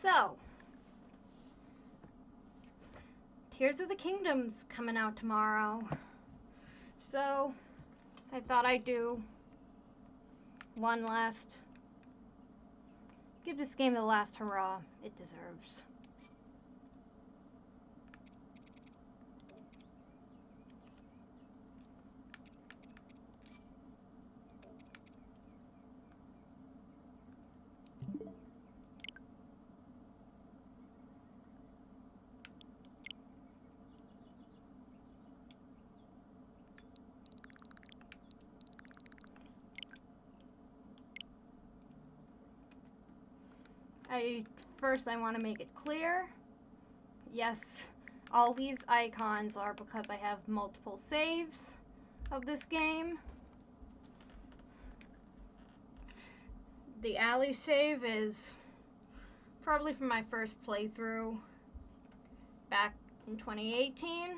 So, Tears of the Kingdom's coming out tomorrow. So, I thought I'd do one last... give this game the last hurrah it deserves. First I want to make it clear, yes, all these icons are because I have multiple saves of this game. The alley save is probably from my first playthrough back in 2018.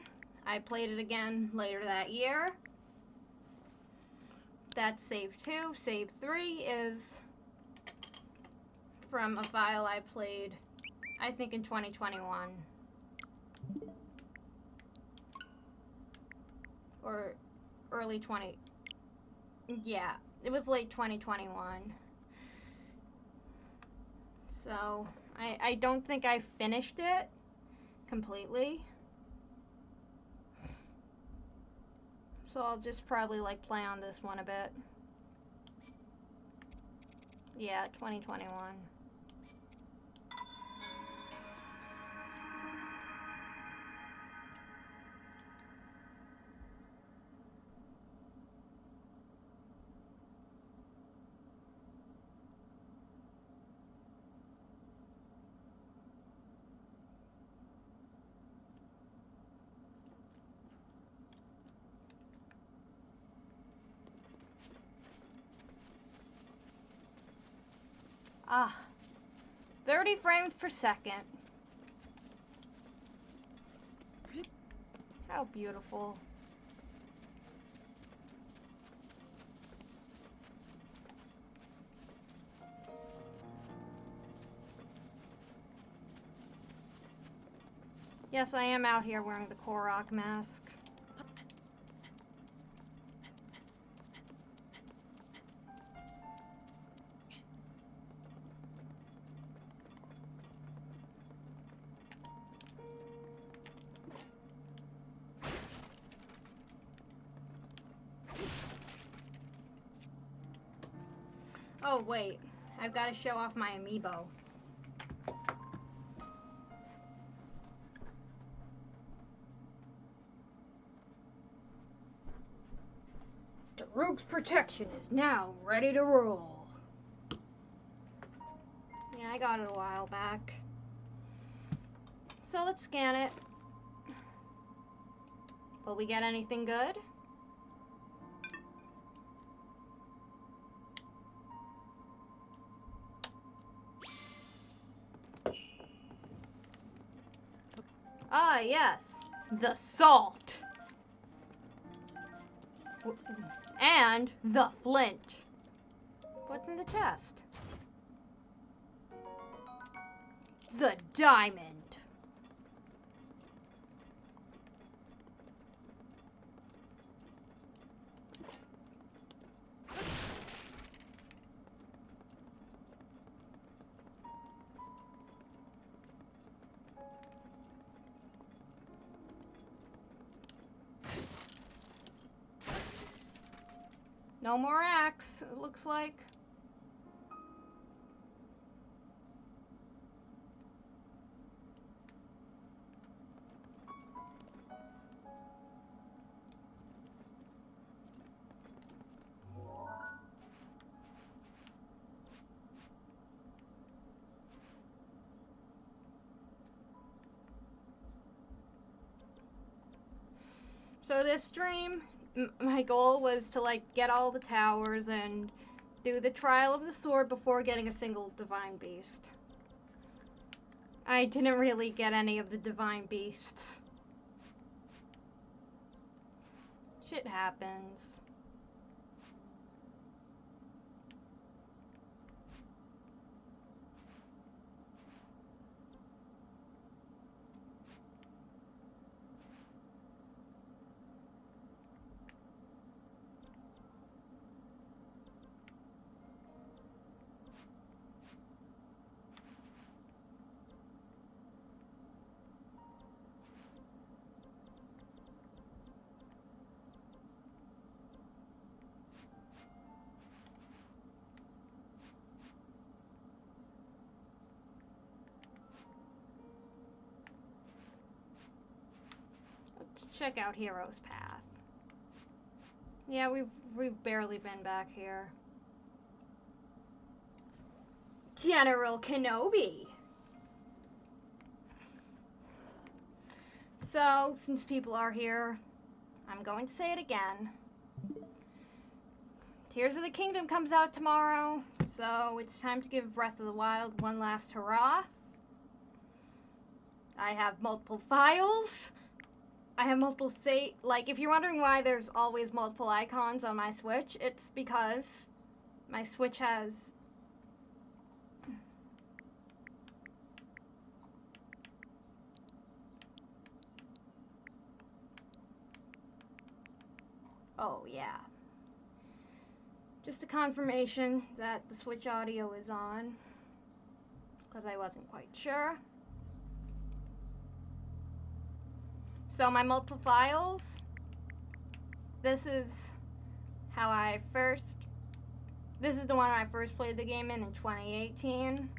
I played it again later that year. That's save 2. Save 3 is from a file I played, I think in 2021. Or early 20... yeah, it was late 2021. So, I don't think I finished it completely. So I'll just probably like play on this one a bit. Yeah, 2021. Ah, 30 frames per second. How beautiful. Yes, I am out here wearing the Korok mask. Oh, wait. I've got to show off my amiibo. The Rogue's protection is now ready to roll. Yeah, I got it a while back. So let's scan it. Will we get anything good? Ah, yes. The salt. And the flint. What's in the chest? The diamond. No more axe, it looks like. So this stream, my goal was to like get all the towers and do the trial of the sword before getting a single divine beast. I didn't really get any of the divine beasts. Shit happens. check out Hero's Path. Yeah, we've barely been back here. General Kenobi. So, since people are here, I'm going to say it again. Tears of the Kingdom comes out tomorrow, so it's time to give Breath of the Wild one last hurrah. I have multiple files. I have multiple like, if you're wondering why there's always multiple icons on my Switch, it's because my Switch has... Oh, yeah. Just a confirmation that the Switch audio is on, because I wasn't quite sure. So my multiple files, this is how I first, this is the one I first played the game in 2018.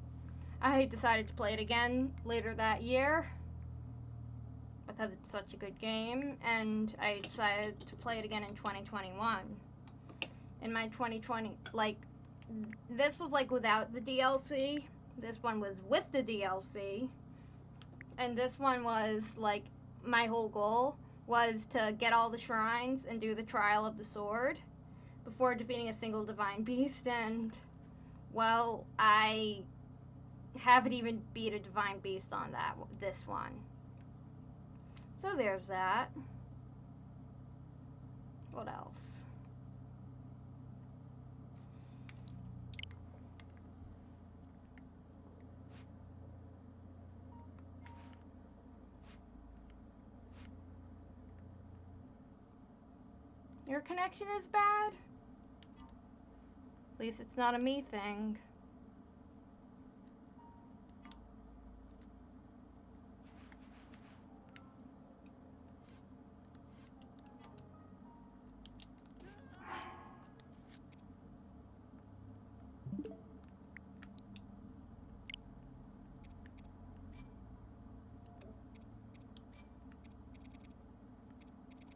I decided to play it again later that year because it's such a good game, and I decided to play it again in 2021. In my 2020, like, this was like without the DLC, this one was with the DLC, and this one was like, my whole goal was to get all the shrines and do the trial of the sword before defeating a single divine beast, and, well, I haven't even beat a divine beast on this one. So there's that. What else? Your connection is bad? At least it's not a me thing.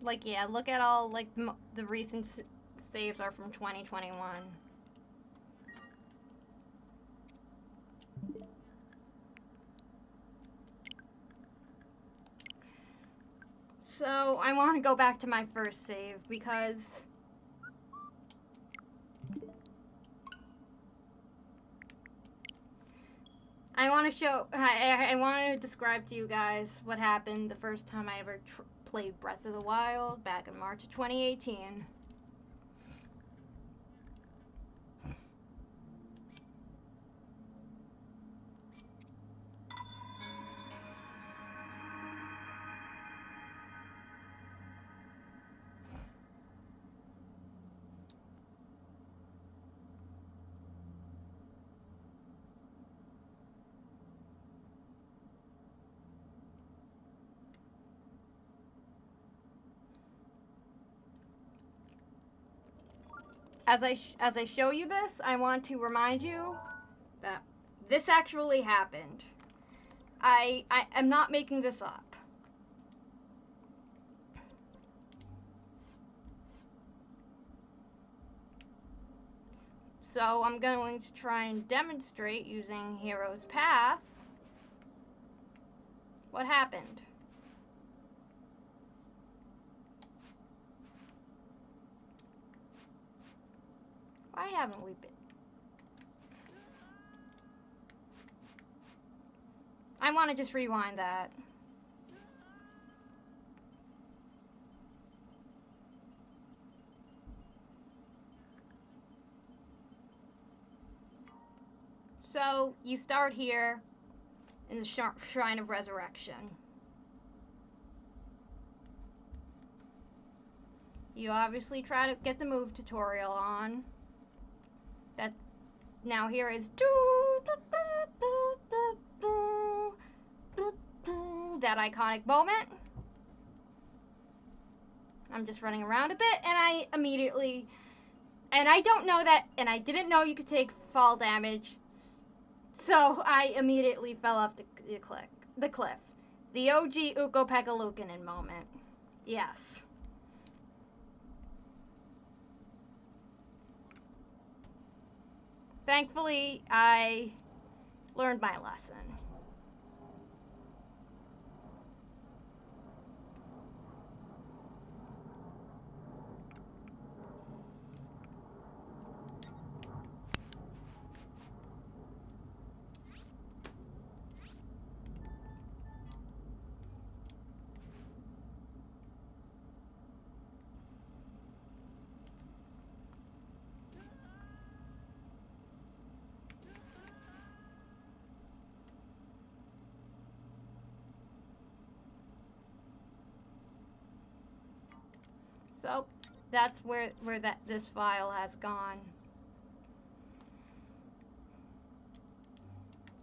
Like, yeah, look at all, like, the recent saves are from 2021. So, I want to go back to my first save because I want to show, I want to describe to you guys what happened the first time I ever played Breath of the Wild back in March of 2018. As I show you this, I want to remind you that this actually happened. I am not making this up. So I'm going to try and demonstrate using Hero's Path what happened. Why haven't we been? I want to just rewind that. So, you start here in the Shrine of Resurrection. You obviously try to get the move tutorial on. That's now here is that iconic moment. I'm just running around a bit, and I immediately, and I don't know that, and I didn't know you could take fall damage, so I immediately fell off the cliff. The OG Ukko-Pekka-Luukkonen moment. Yes. Thankfully, I learned my lesson. So, that's where this file has gone.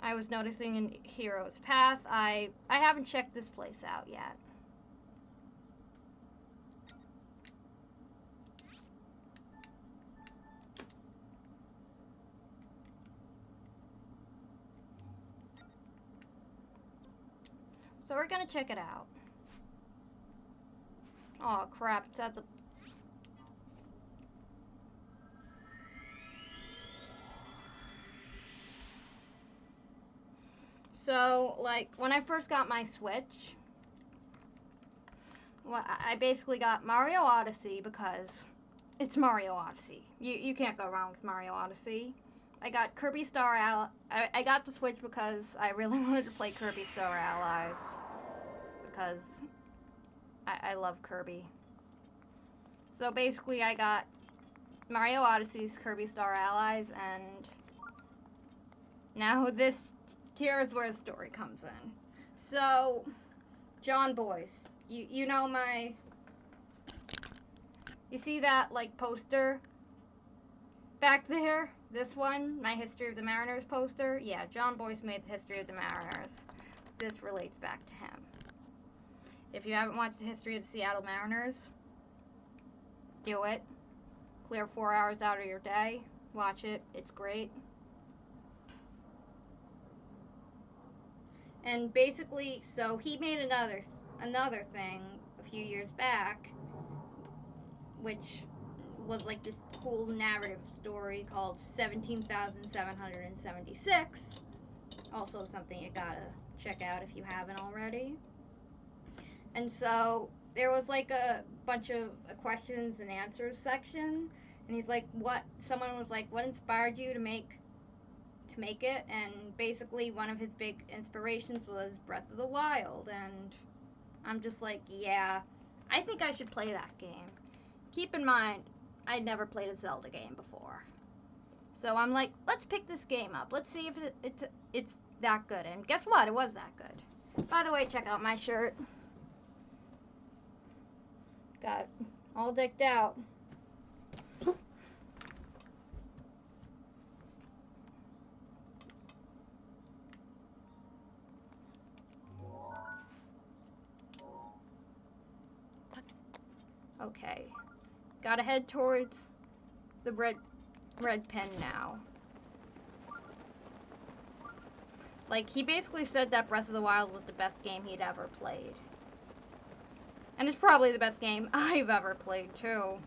I was noticing in Hero's Path. I haven't checked this place out yet. So we're gonna check it out. Oh crap, it's at the... So, like, when I first got my Switch, well, I basically got Mario Odyssey because it's Mario Odyssey. You can't go wrong with Mario Odyssey. I got Kirby Star I got the Switch because I really wanted to play Kirby Star Allies. Because I love Kirby. So basically I got Mario Odyssey's Kirby Star Allies, and now here's where the story comes in. So, John Boyce, you know you see that, like, poster back there? This one, my History of the Mariners poster? Yeah, John Boyce made the History of the Mariners. This relates back to him. If you haven't watched the History of the Seattle Mariners, do it. Clear 4 hours out of your day. Watch it. It's great. And basically, so he made another thing a few years back, which was like this cool narrative story called 17,776. Also something you gotta check out if you haven't already. And so there was like a bunch of questions and answers section, and he's like, someone was like, what inspired you to make it? And basically one of his big inspirations was Breath of the Wild, and I'm just like, yeah, I think I should play that game. Keep in mind, I'd never played a Zelda game before. So I'm like, let's pick this game up. Let's see if it's that good. And guess what? It was that good. By the way, check out my shirt. Got all decked out. Okay. Gotta head towards the red pen now. Like, he basically said that Breath of the Wild was the best game he'd ever played. And it's probably the best game I've ever played, too.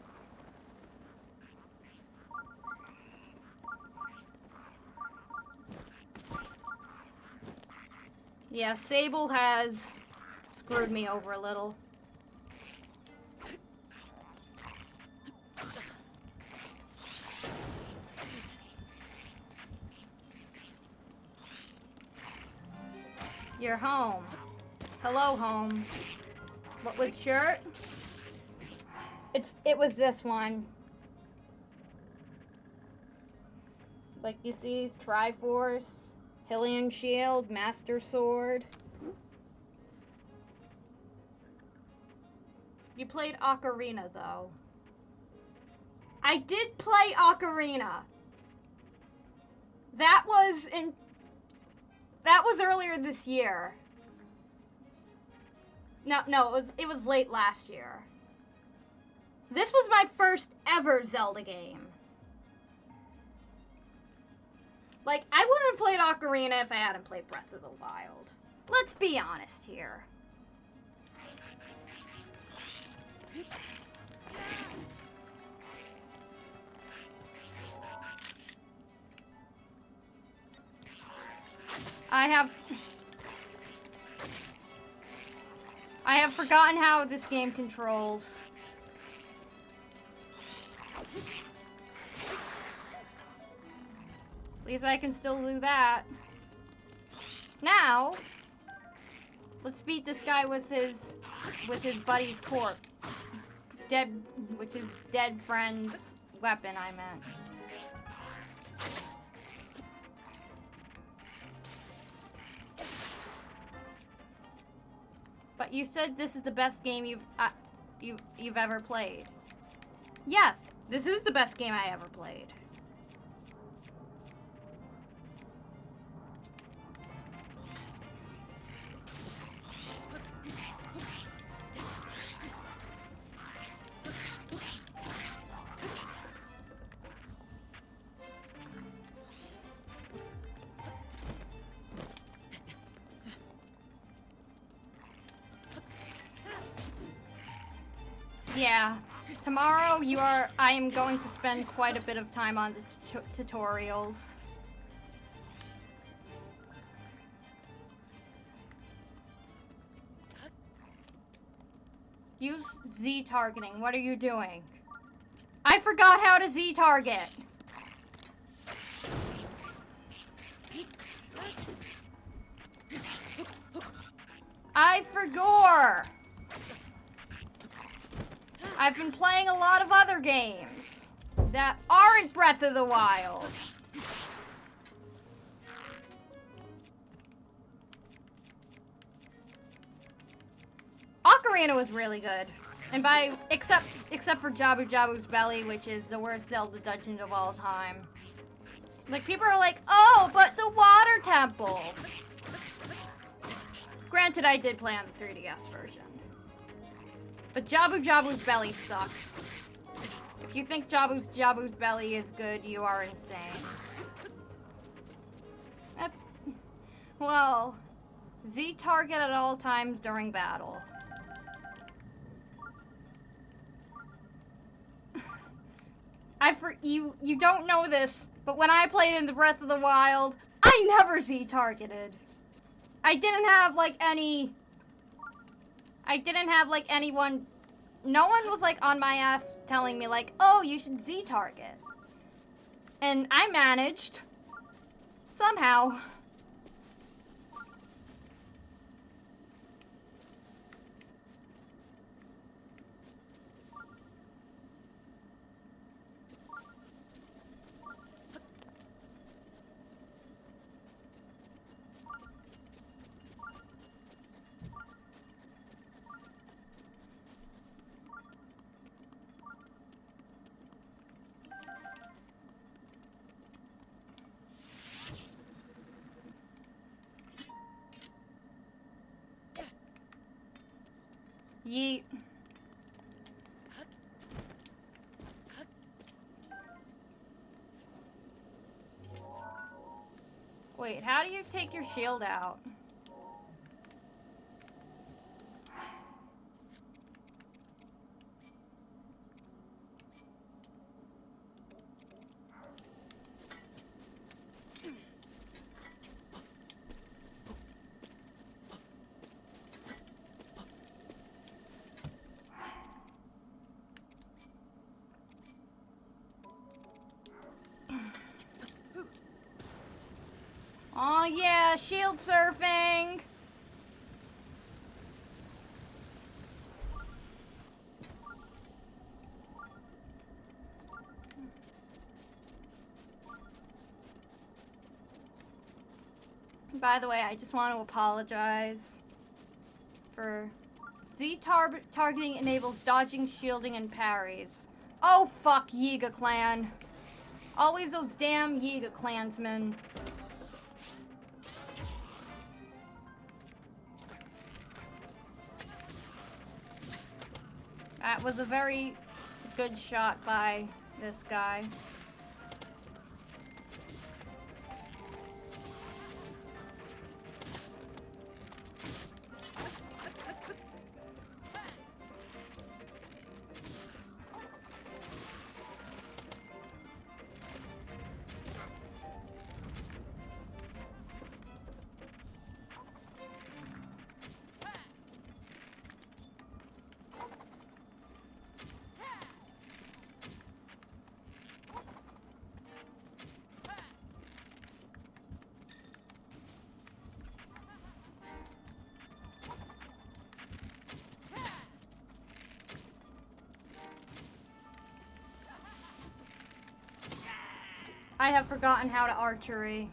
Yeah, Sable has screwed me over a little. You're home. Hello, home. What was shirt? It was this one. Like, you see, Triforce, Hylian Shield, Master Sword. You played Ocarina, though. I did play Ocarina. That was earlier this year. No, it was late last year. This was my first ever Zelda game. Like, I wouldn't have played Ocarina if I hadn't played Breath of the Wild. Let's be honest here. I have forgotten how this game controls. At least I can still do that. Now, let's beat this guy with his buddy's corpse. Which is dead friend's weapon, I meant. But you said this is the best game you've ever played. Yes, this is the best game I ever played. Yeah, tomorrow I am going to spend quite a bit of time on the tutorials. Use Z targeting. What are you doing? I forgot how to Z target. I forgot. I've been playing a lot of other games that aren't Breath of the Wild. Ocarina was really good. And except for Jabu Jabu's Belly, which is the worst Zelda dungeon of all time. Like, people are like, oh, but the water temple. Granted, I did play on the 3DS version. But Jabu Jabu's Belly sucks. If you think Jabu's Belly is good, you are insane. That's... Well... Z target at all times during battle. You don't know this, but when I played in the Breath of the Wild, I never Z targeted. I didn't have anyone, no one was like on my ass telling me like, oh, you should Z target. And I managed. Somehow. Yeet. Wait, how do you take your shield out? Oh yeah, shield surfing! By the way, I just want to apologize for... targeting enables dodging, shielding, and parries. Oh fuck, Yiga clan. Always those damn Yiga clansmen. That was a very good shot by this guy. I have forgotten how to archery.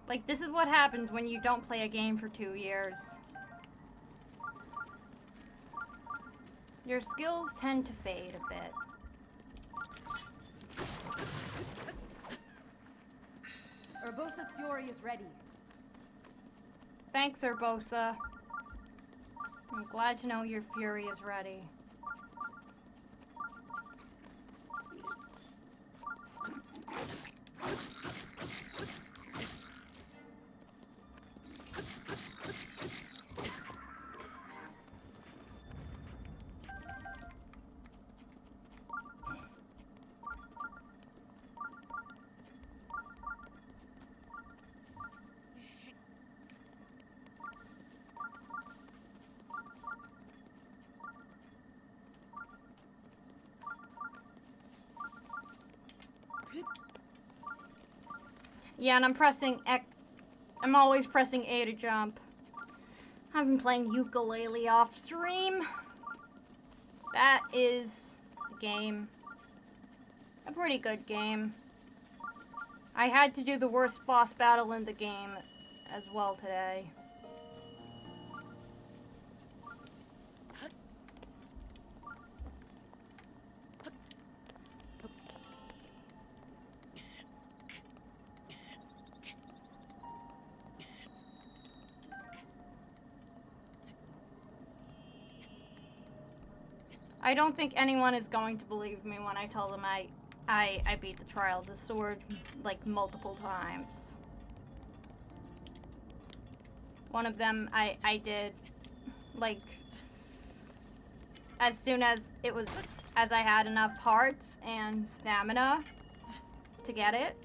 Like, this is what happens when you don't play a game for 2 years. Your skills tend to fade a bit. Urbosa's fury is ready. Thanks, Urbosa. I'm glad to know your fury is ready. Yeah, and I'm always pressing A to jump. I've been playing ukulele off stream. That is a game. A pretty good game. I had to do the worst boss battle in the game as well today. I don't think anyone is going to believe me when I tell them I beat the Trial of the Sword like multiple times. One of them I did like as soon as I had enough hearts and stamina to get it.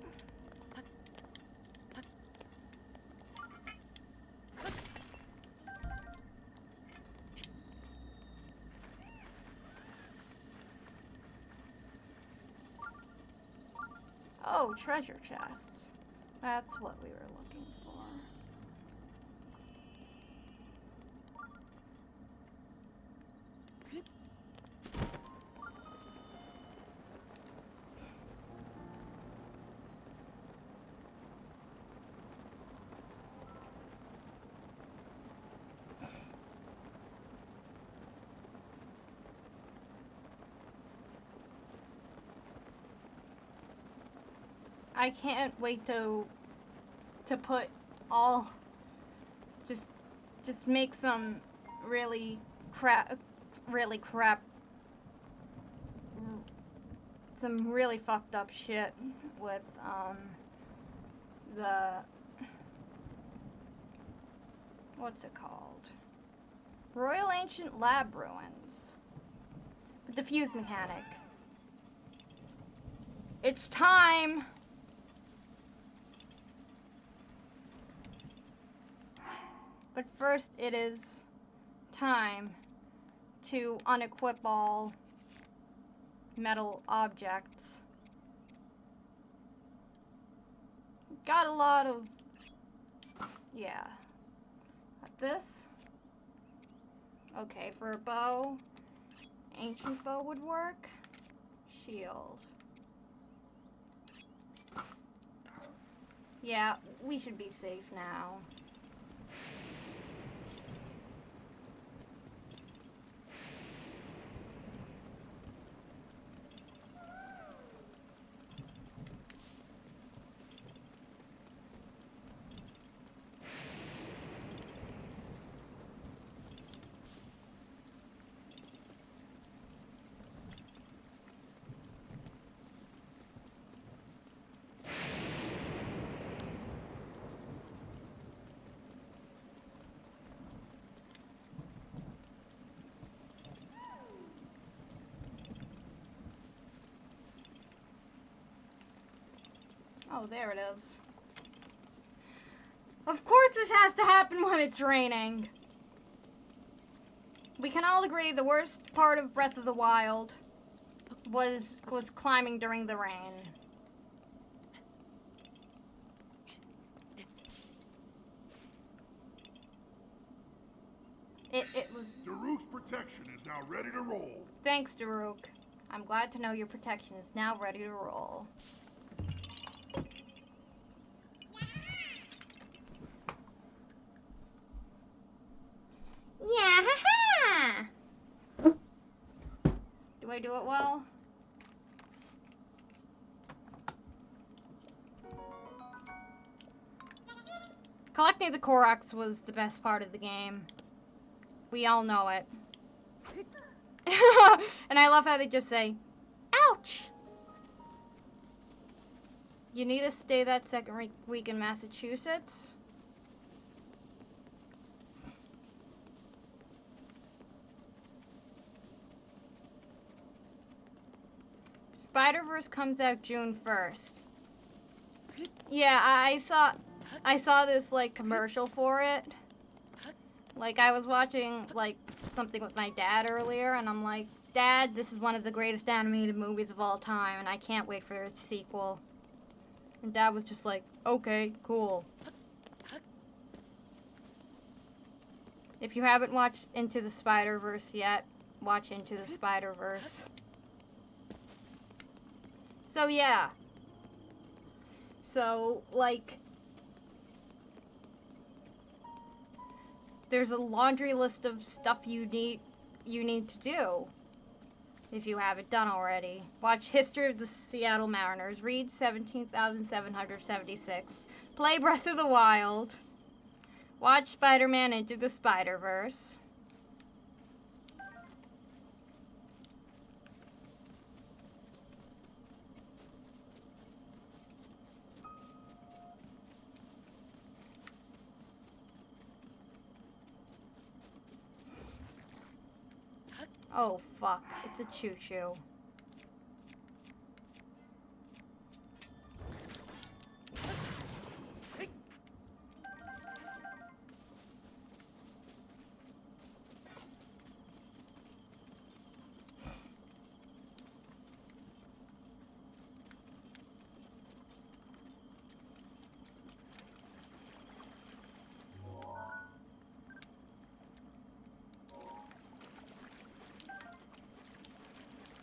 Oh, treasure chests. That's what we were looking for. I can't wait to put all just make some really crap some really fucked up shit with the what's it called? Royal Ancient Lab Ruins. With the fuse mechanic. It's time! But first, it is time to unequip all metal objects. Got a lot of... yeah. Like this. Okay, for a bow, ancient bow would work. Shield. Yeah, we should be safe now. Oh, there it is. Of course this has to happen when it's raining. We can all agree the worst part of Breath of the Wild was climbing during the rain. It was... Daruk's protection is now ready to roll. Thanks, Daruk. I'm glad to know your protection is now ready to roll. Yeah, ha-ha! Do I do it well? Collecting the Koroks was the best part of the game. We all know it. And I love how they just say, ouch! You need to stay that second week in Massachusetts? Spider-Verse comes out June 1st. Yeah, I saw this like commercial for it. Like I was watching like something with my dad earlier and I'm like, Dad, this is one of the greatest animated movies of all time and I can't wait for its sequel. And Dad was just like, okay, cool. If you haven't watched Into the Spider-Verse yet, watch Into the Spider-Verse. So yeah. So, like, there's a laundry list of stuff you need to do if you haven't done already. Watch History of the Seattle Mariners, read 17,776, play Breath of the Wild, watch Spider-Man Into the Spider-Verse. Oh, fuck. It's a choo-choo.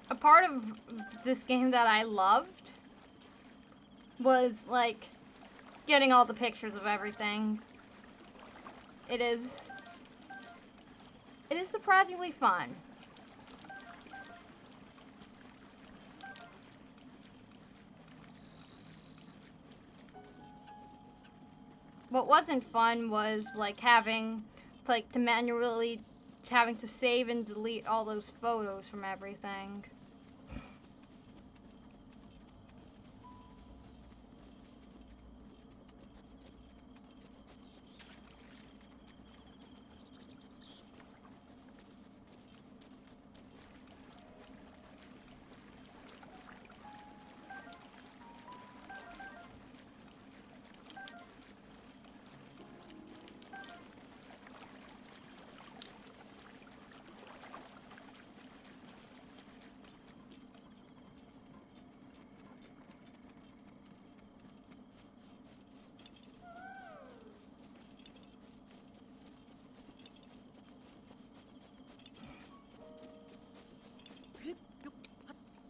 A part of this game that I loved was, like, getting all the pictures of everything. It is surprisingly fun. What wasn't fun was, like, having to save and delete all those photos from everything.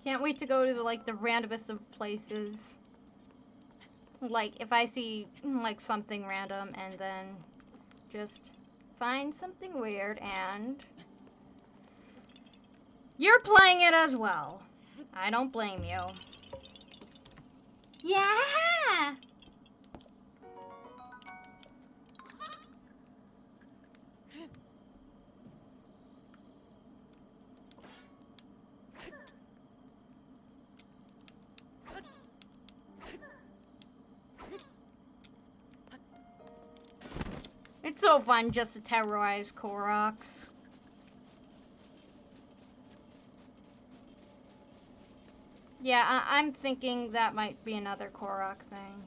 Can't wait to go to the randomest of places. Like, if I see, like, something random and then just find something weird and you're playing it as well. I don't blame you. Yeah! It's so fun just to terrorize Koroks. Yeah, I'm thinking that might be another Korok thing.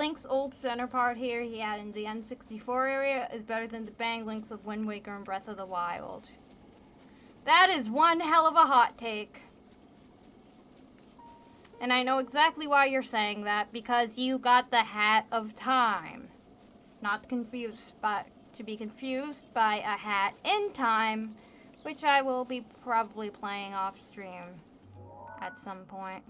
Link's old center part here he had in the N64 area is better than the bang links of Wind Waker and Breath of the Wild. That is one hell of a hot take. And I know exactly why you're saying that, because you got the Hat of Time. Not confused, but to be confused by a Hat in Time, which I will be probably playing off stream at some point.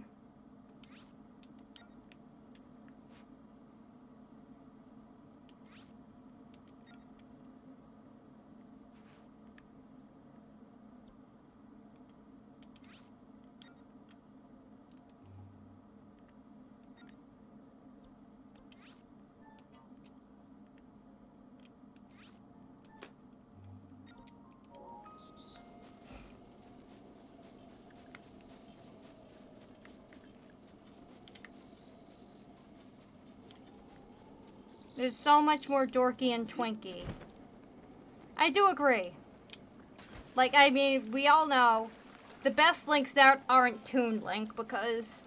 There's so much more dorky and twinky. I do agree. Like, I mean, we all know the best links out aren't Toon Link because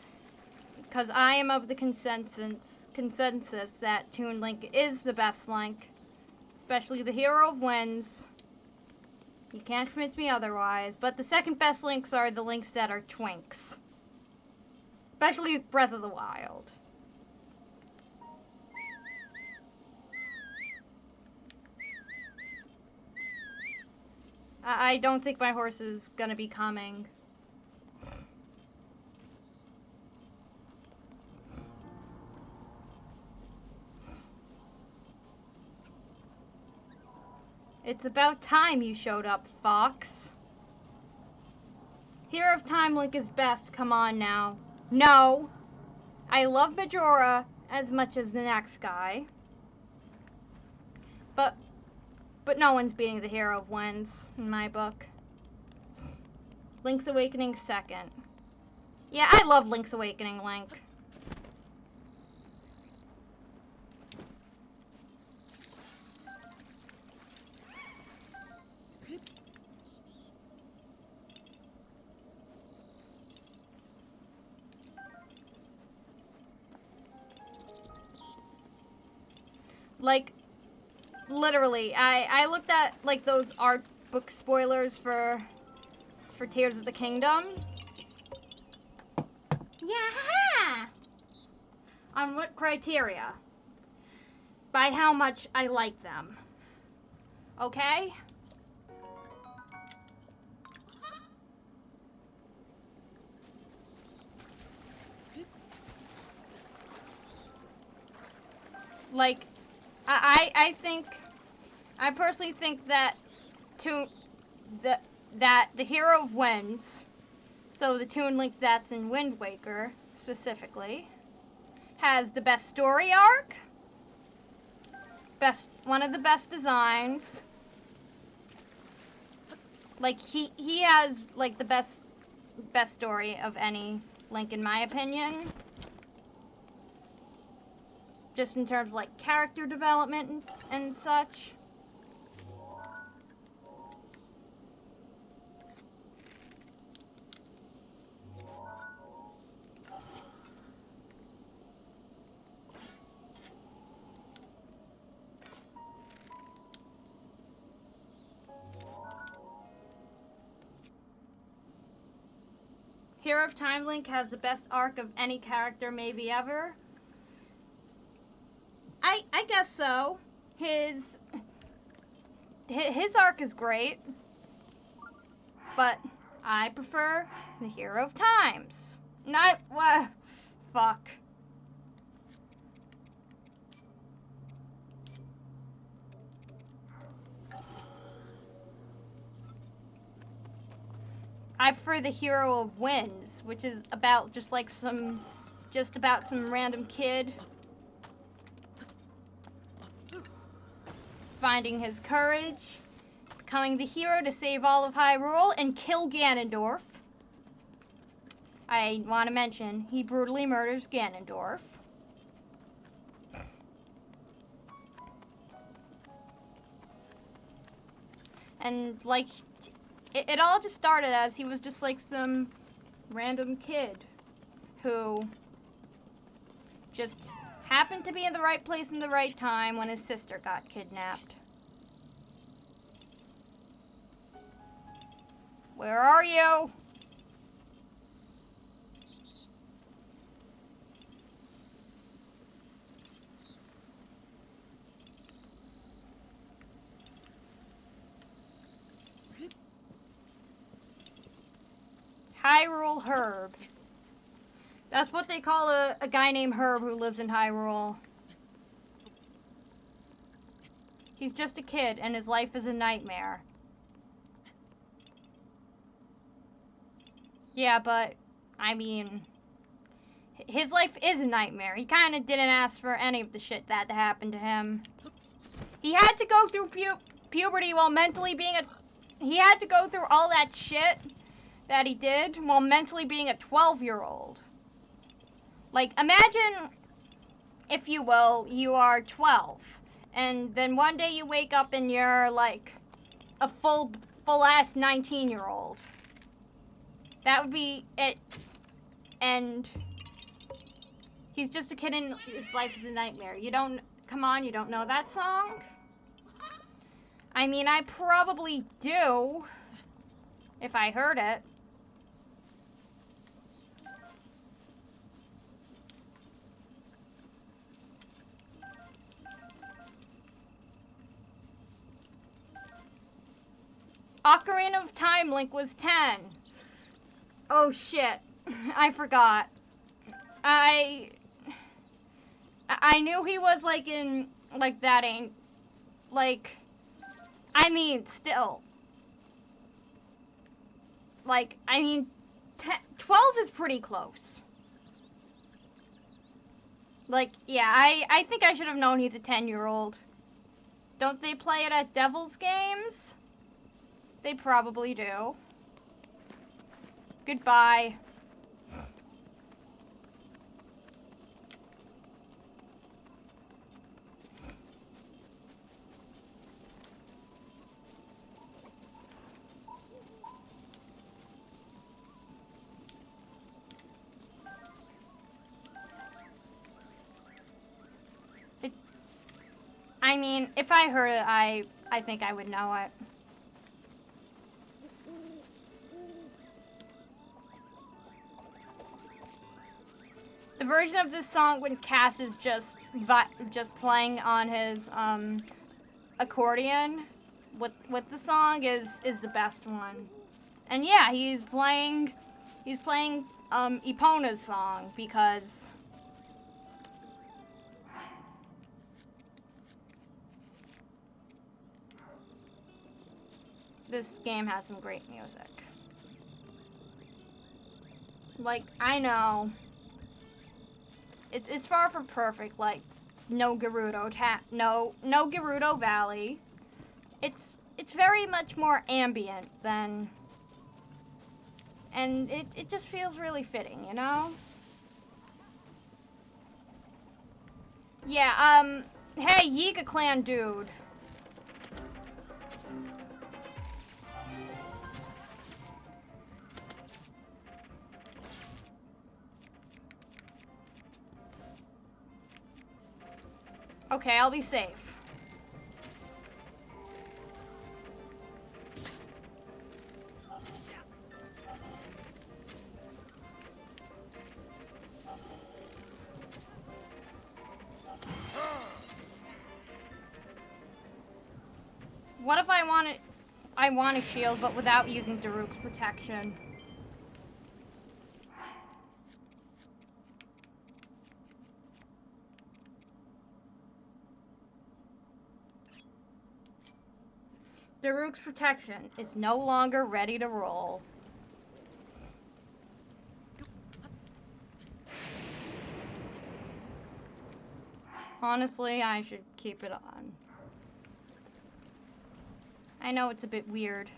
I am of the consensus that Toon Link is the best link, especially the Hero of Winds. You can't convince me otherwise. But the second best links are the links that are twinks, especially Breath of the Wild. I don't think my horse is gonna be coming. It's about time you showed up, Fox. Hero of Time Link is best, come on now. No! I love Majora as much as the next guy. But no one's beating the Hero of Winds, in my book. Link's Awakening second. Yeah, I love Link's Awakening Link. Like, literally, I looked at, like, those art book spoilers for Tears of the Kingdom. Yeah! On what criteria? By how much I like them. Okay? Like, I personally think that the Hero of Winds, so the Toon Link that's in Wind Waker specifically, has the best story arc, one of the best designs. Like, he has like the best story of any Link in my opinion. Just in terms of, like, character development and such. Hero of Time Link has the best arc of any character maybe ever. I guess so. His arc is great, but I prefer the Hero of Times. Not what? Fuck. I prefer the Hero of Winds, which is about just about some random kid finding his courage, becoming the hero to save all of Hyrule and kill Ganondorf. I want to mention, he brutally murders Ganondorf. And, like, it all just started as he was just, like, some random kid who just happened to be in the right place in the right time when his sister got kidnapped. Where are you? Hyrule Herb. That's what they call a guy named Herb who lives in Hyrule. He's just a kid and his life is a nightmare. Yeah, but, I mean, his life is a nightmare. He kind of didn't ask for any of the shit that happened to him. He had to go through puberty while mentally being a... He had to go through all that shit that he did while mentally being a 12-year-old. Like, imagine, if you will, you are 12. And then one day you wake up and you're, like, a full-ass 19-year-old. That would be it. And he's just a kid and his life is a nightmare. You don't... Come on, you don't know that song? I mean, I probably do, if I heard it. Ocarina of Time Link was 10. Oh shit, I forgot. I knew he was like in, like that ain't, like, I mean, still. Like, I mean, 12 is pretty close. Like, yeah, I think I should have known he's a 10-year-old. Don't they play it at Devil's Games? They probably do. Goodbye. I mean, if I heard it, I think I would know it. The version of this song when Cass is just playing on his accordion with the song is the best one. And yeah, he's playing Epona's song because this game has some great music. Like, I know it's far from perfect, like no Gerudo Valley. It's very much more ambient than, and it just feels really fitting, you know? Yeah, hey, Yiga Clan dude. Okay, I'll be safe. What if I want a shield, but without using Daruk's protection? Daruk's protection is no longer ready to roll. Honestly, I should keep it on. I know it's a bit weird.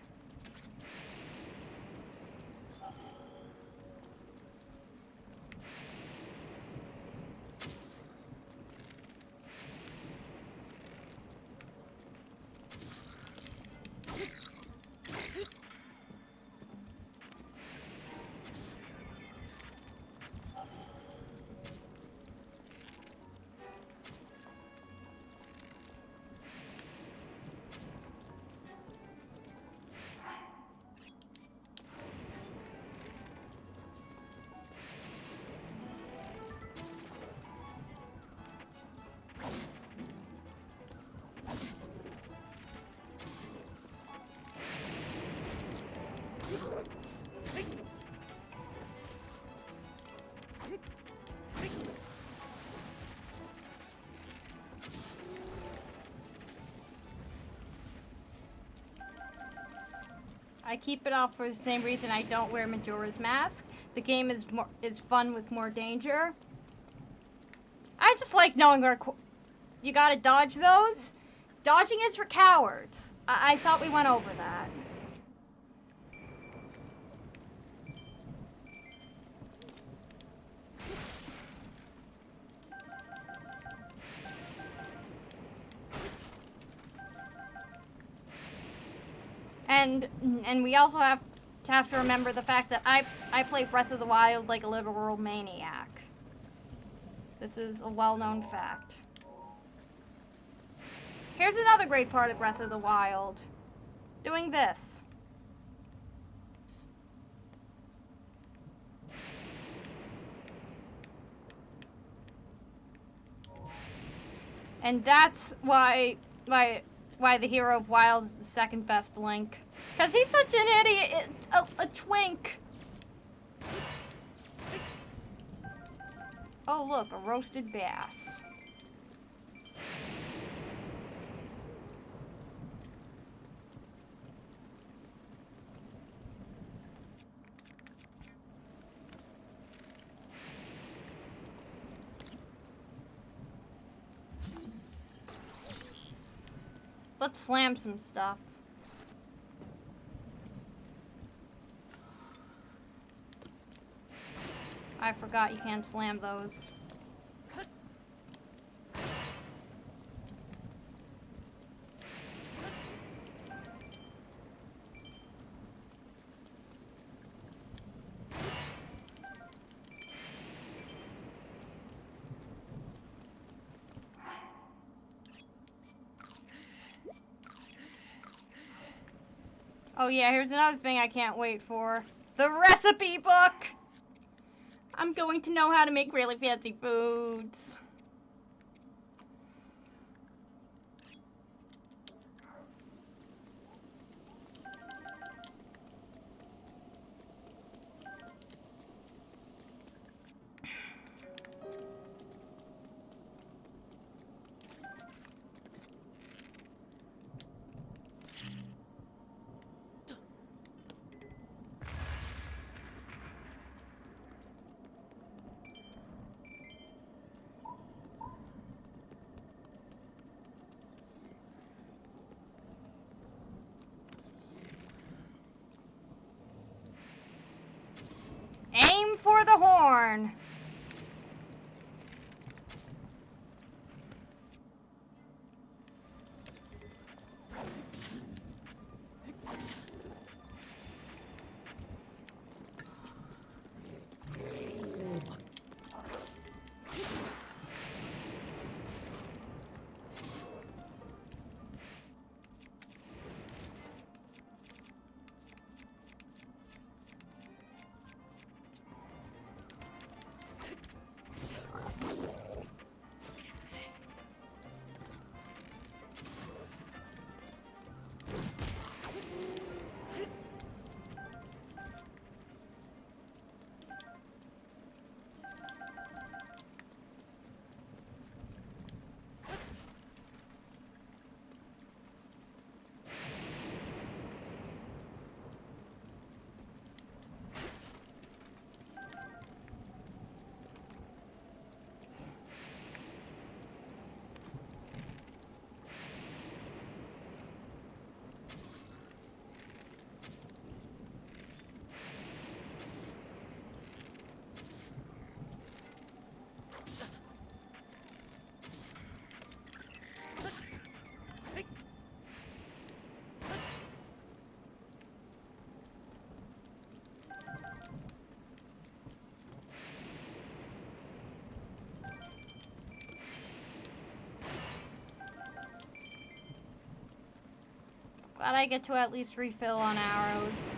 I keep it off for the same reason I don't wear Majora's Mask. The game is fun with more danger. I just like knowing where you gotta dodge those. Dodging is for cowards. I thought we went over that. And we also have to remember the fact that I play Breath of the Wild like a literal maniac. This is a well-known fact. Here's another great part of Breath of the Wild. Doing this. And that's why the hero of Wild is the second best Link. Because he's such an idiot, a twink. Oh look, a roasted bass. Let's slam some stuff. I forgot you can't slam those. Oh yeah, here's another thing I can't wait for. The recipe book! I'm going to know how to make really fancy foods. Aim for the horn. Glad I get to at least refill on arrows.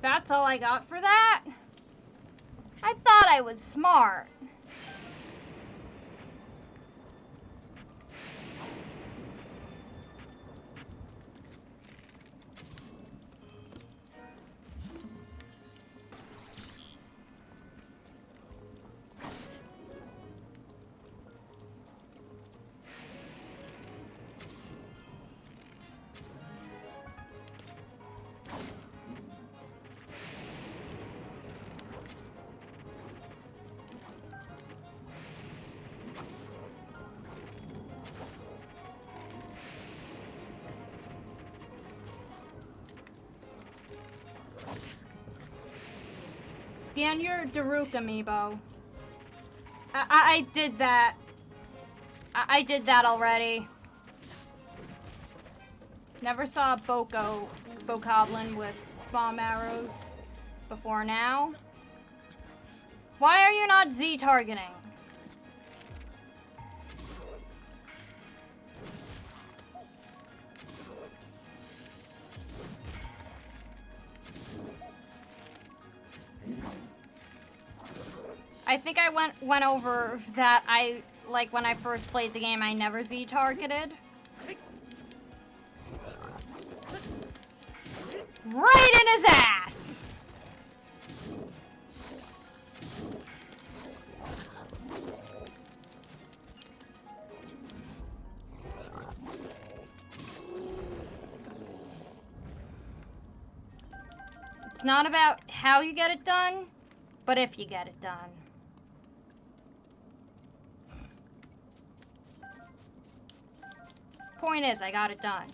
That's all I got for that? I thought I was smart. Scan your Daruk amiibo. I did that. I did that already. Never saw a Bokoblin with bomb arrows before now. Why are you not Z targeting? I think I went over that. Like when I first played the game, I never Z targeted. Right in his ass! It's not about how you get it done, but if you get it done. Point is, I got it done.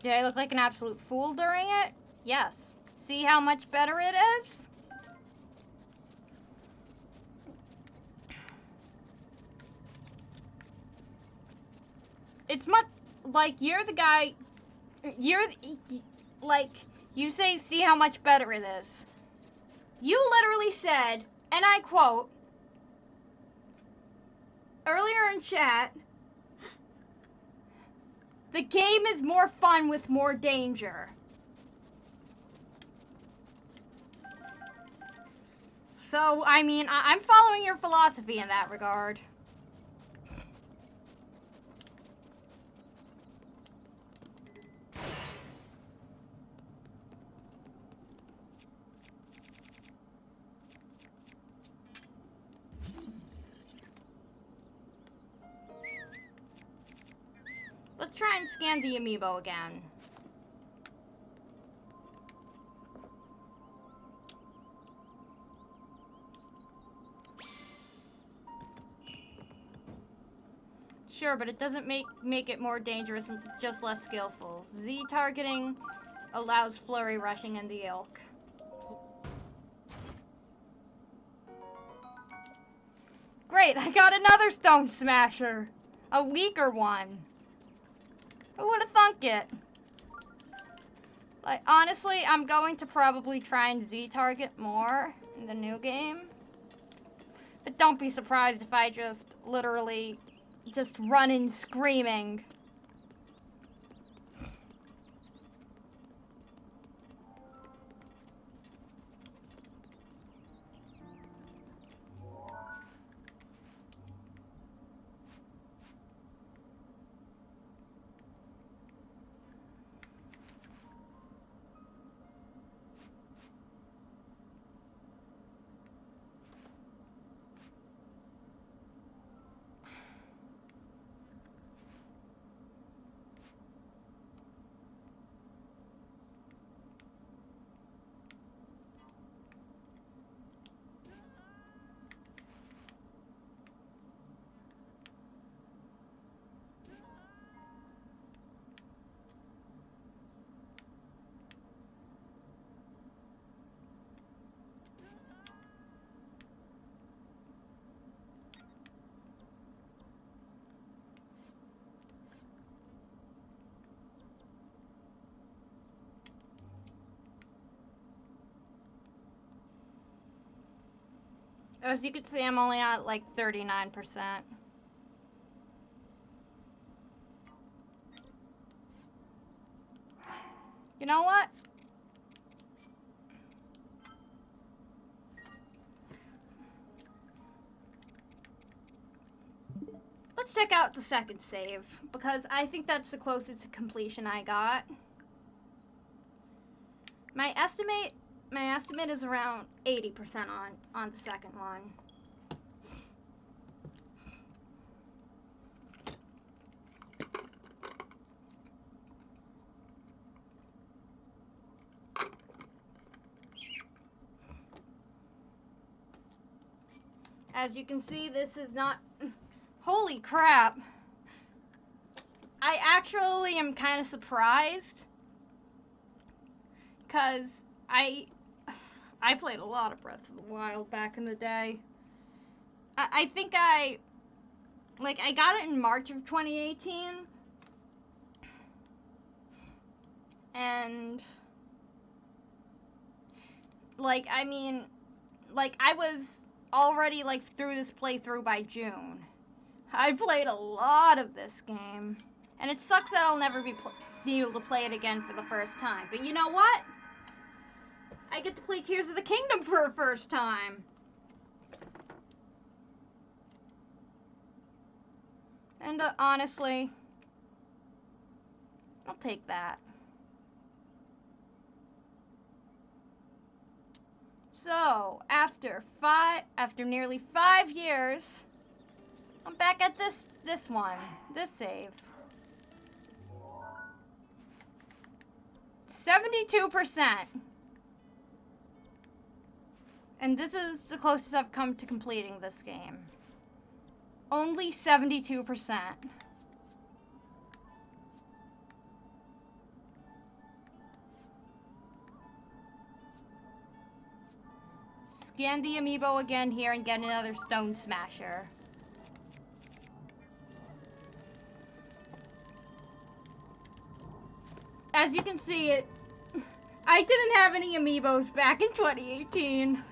Did I look like an absolute fool during it? Yes. See how much better it is? It's much like you're the guy. Like you say, see how much better it is. You literally said, and I quote, earlier in chat, the game is more fun with more danger. So, I mean, I'm following your philosophy in that regard. Let's try and scan the amiibo again. Sure, but it doesn't make it more dangerous and just less skillful. Z targeting allows flurry rushing in the ilk. Great, I got another Stone Smasher. A weaker one. Who would have thunk it? Like, honestly, I'm going to probably try and Z-target more in the new game. But don't be surprised if I just literally just run in screaming. As you can see, I'm only at like 39%. You know what? Let's check out the second save, because I think that's the closest to completion I got. My estimate is around 80% on the second one. As you can see, this is not... Holy crap! I actually am kind of surprised, because I played a lot of Breath of the Wild back in the day. I think I got it in March of 2018, and I was already through this playthrough by June. I played a lot of this game, and it sucks that I'll never be able to play it again for the first time. But you know what? I get to play Tears of the Kingdom for a first time. And honestly, I'll take that. So, after nearly 5 years, I'm back at this save. 72%. And this is the closest I've come to completing this game. Only 72%. Scan the amiibo again here and get another Stone Smasher. As you can see, I didn't have any amiibos back in 2018.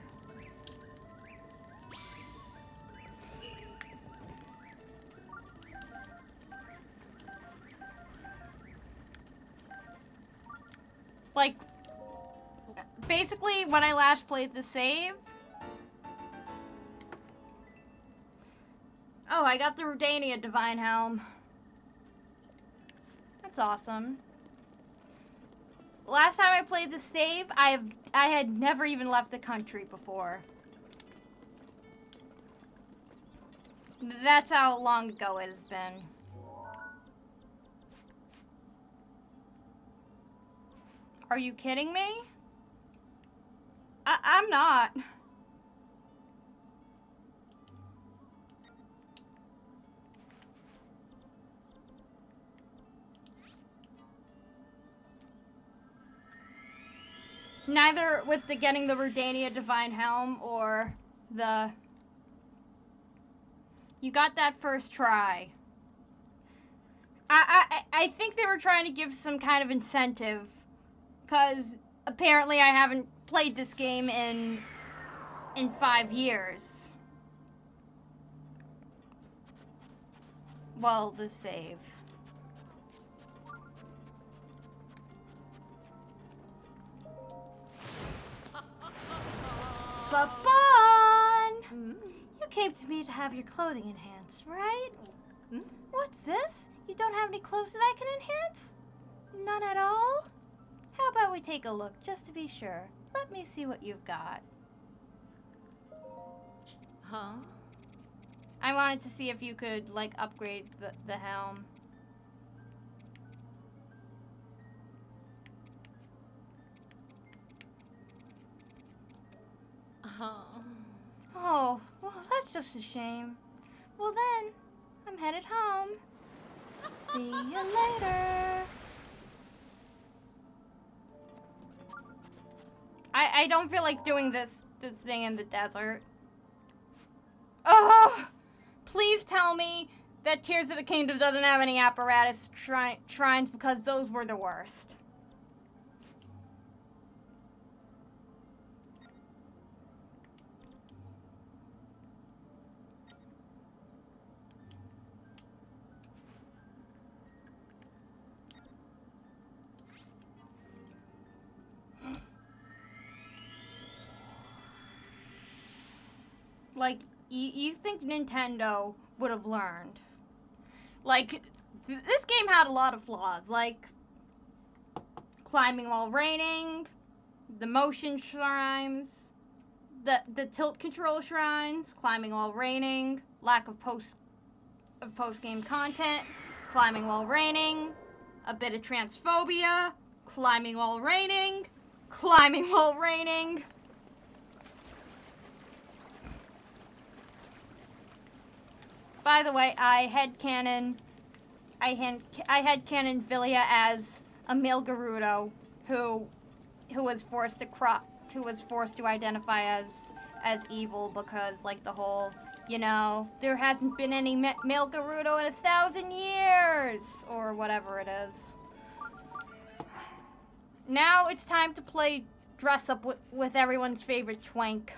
Basically, when I last played the save... Oh, I got the Rudania Divine Helm. That's awesome. Last time I played the save, I had never even left the country before. That's how long ago it has been. Are you kidding me? I'm not. Neither with getting the Rudania Divine Helm or the... You got that first try. I think they were trying to give some kind of incentive, because apparently I haven't played this game in 5 years. Well, the save. Babon! You came to me to have your clothing enhanced, right? What's this? You don't have any clothes that I can enhance? None at all? How about we take a look, just to be sure? Let me see what you've got. Huh? I wanted to see if you could, upgrade the helm. Oh, well, that's just a shame. Well then, I'm headed home. See you later. I don't feel like doing this thing in the desert. Oh! Please tell me that Tears of the Kingdom doesn't have any apparatus shrines, because those were the worst. You think Nintendo would have learned. Like, this game had a lot of flaws, like climbing while raining, the motion shrines, the tilt control shrines, climbing while raining, lack of post-game content, climbing while raining, a bit of transphobia, climbing while raining, climbing while raining. By the way, I headcanon Villia as a male Gerudo who was forced to identify as evil because, like, the whole, you know, there hasn't been any male Gerudo in 1,000 years or whatever it is. Now it's time to play dress up with everyone's favorite twink.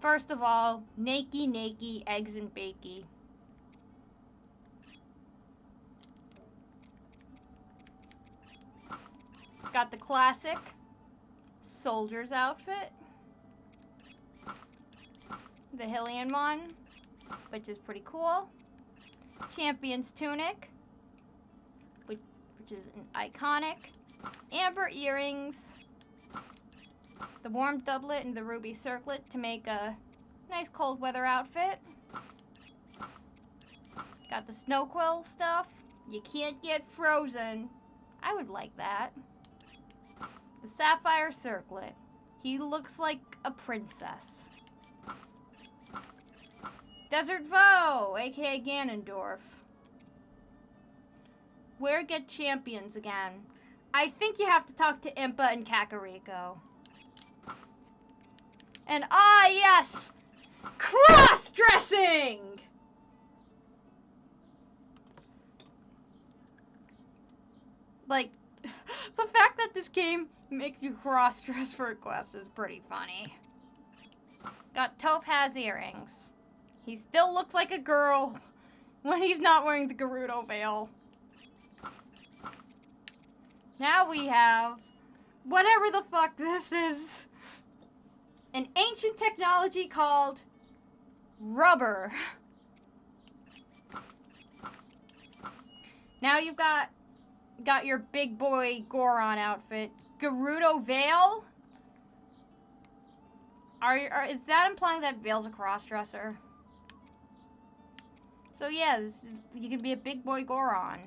First of all, nakey, eggs and bakey. Got the classic soldier's outfit. The Hylian one, which is pretty cool. Champion's tunic, which is an iconic. Amber earrings. The warm doublet and the ruby circlet to make a nice cold weather outfit. Got the snow quill stuff. You can't get frozen. I would like that. The sapphire circlet. He looks like a princess. Desert Voe, aka Ganondorf. Where get champions again? I think you have to talk to Impa and Kakariko. And yes! Cross-dressing! Like, the fact that this game makes you cross-dress for a quest is pretty funny. Got Topaz earrings. He still looks like a girl when he's not wearing the Gerudo veil. Now we have whatever the fuck this is. An ancient technology called rubber. Now you've got your big boy Goron outfit. Gerudo veil? Is that implying that Veil's a crossdresser? So yeah, you can be a big boy Goron.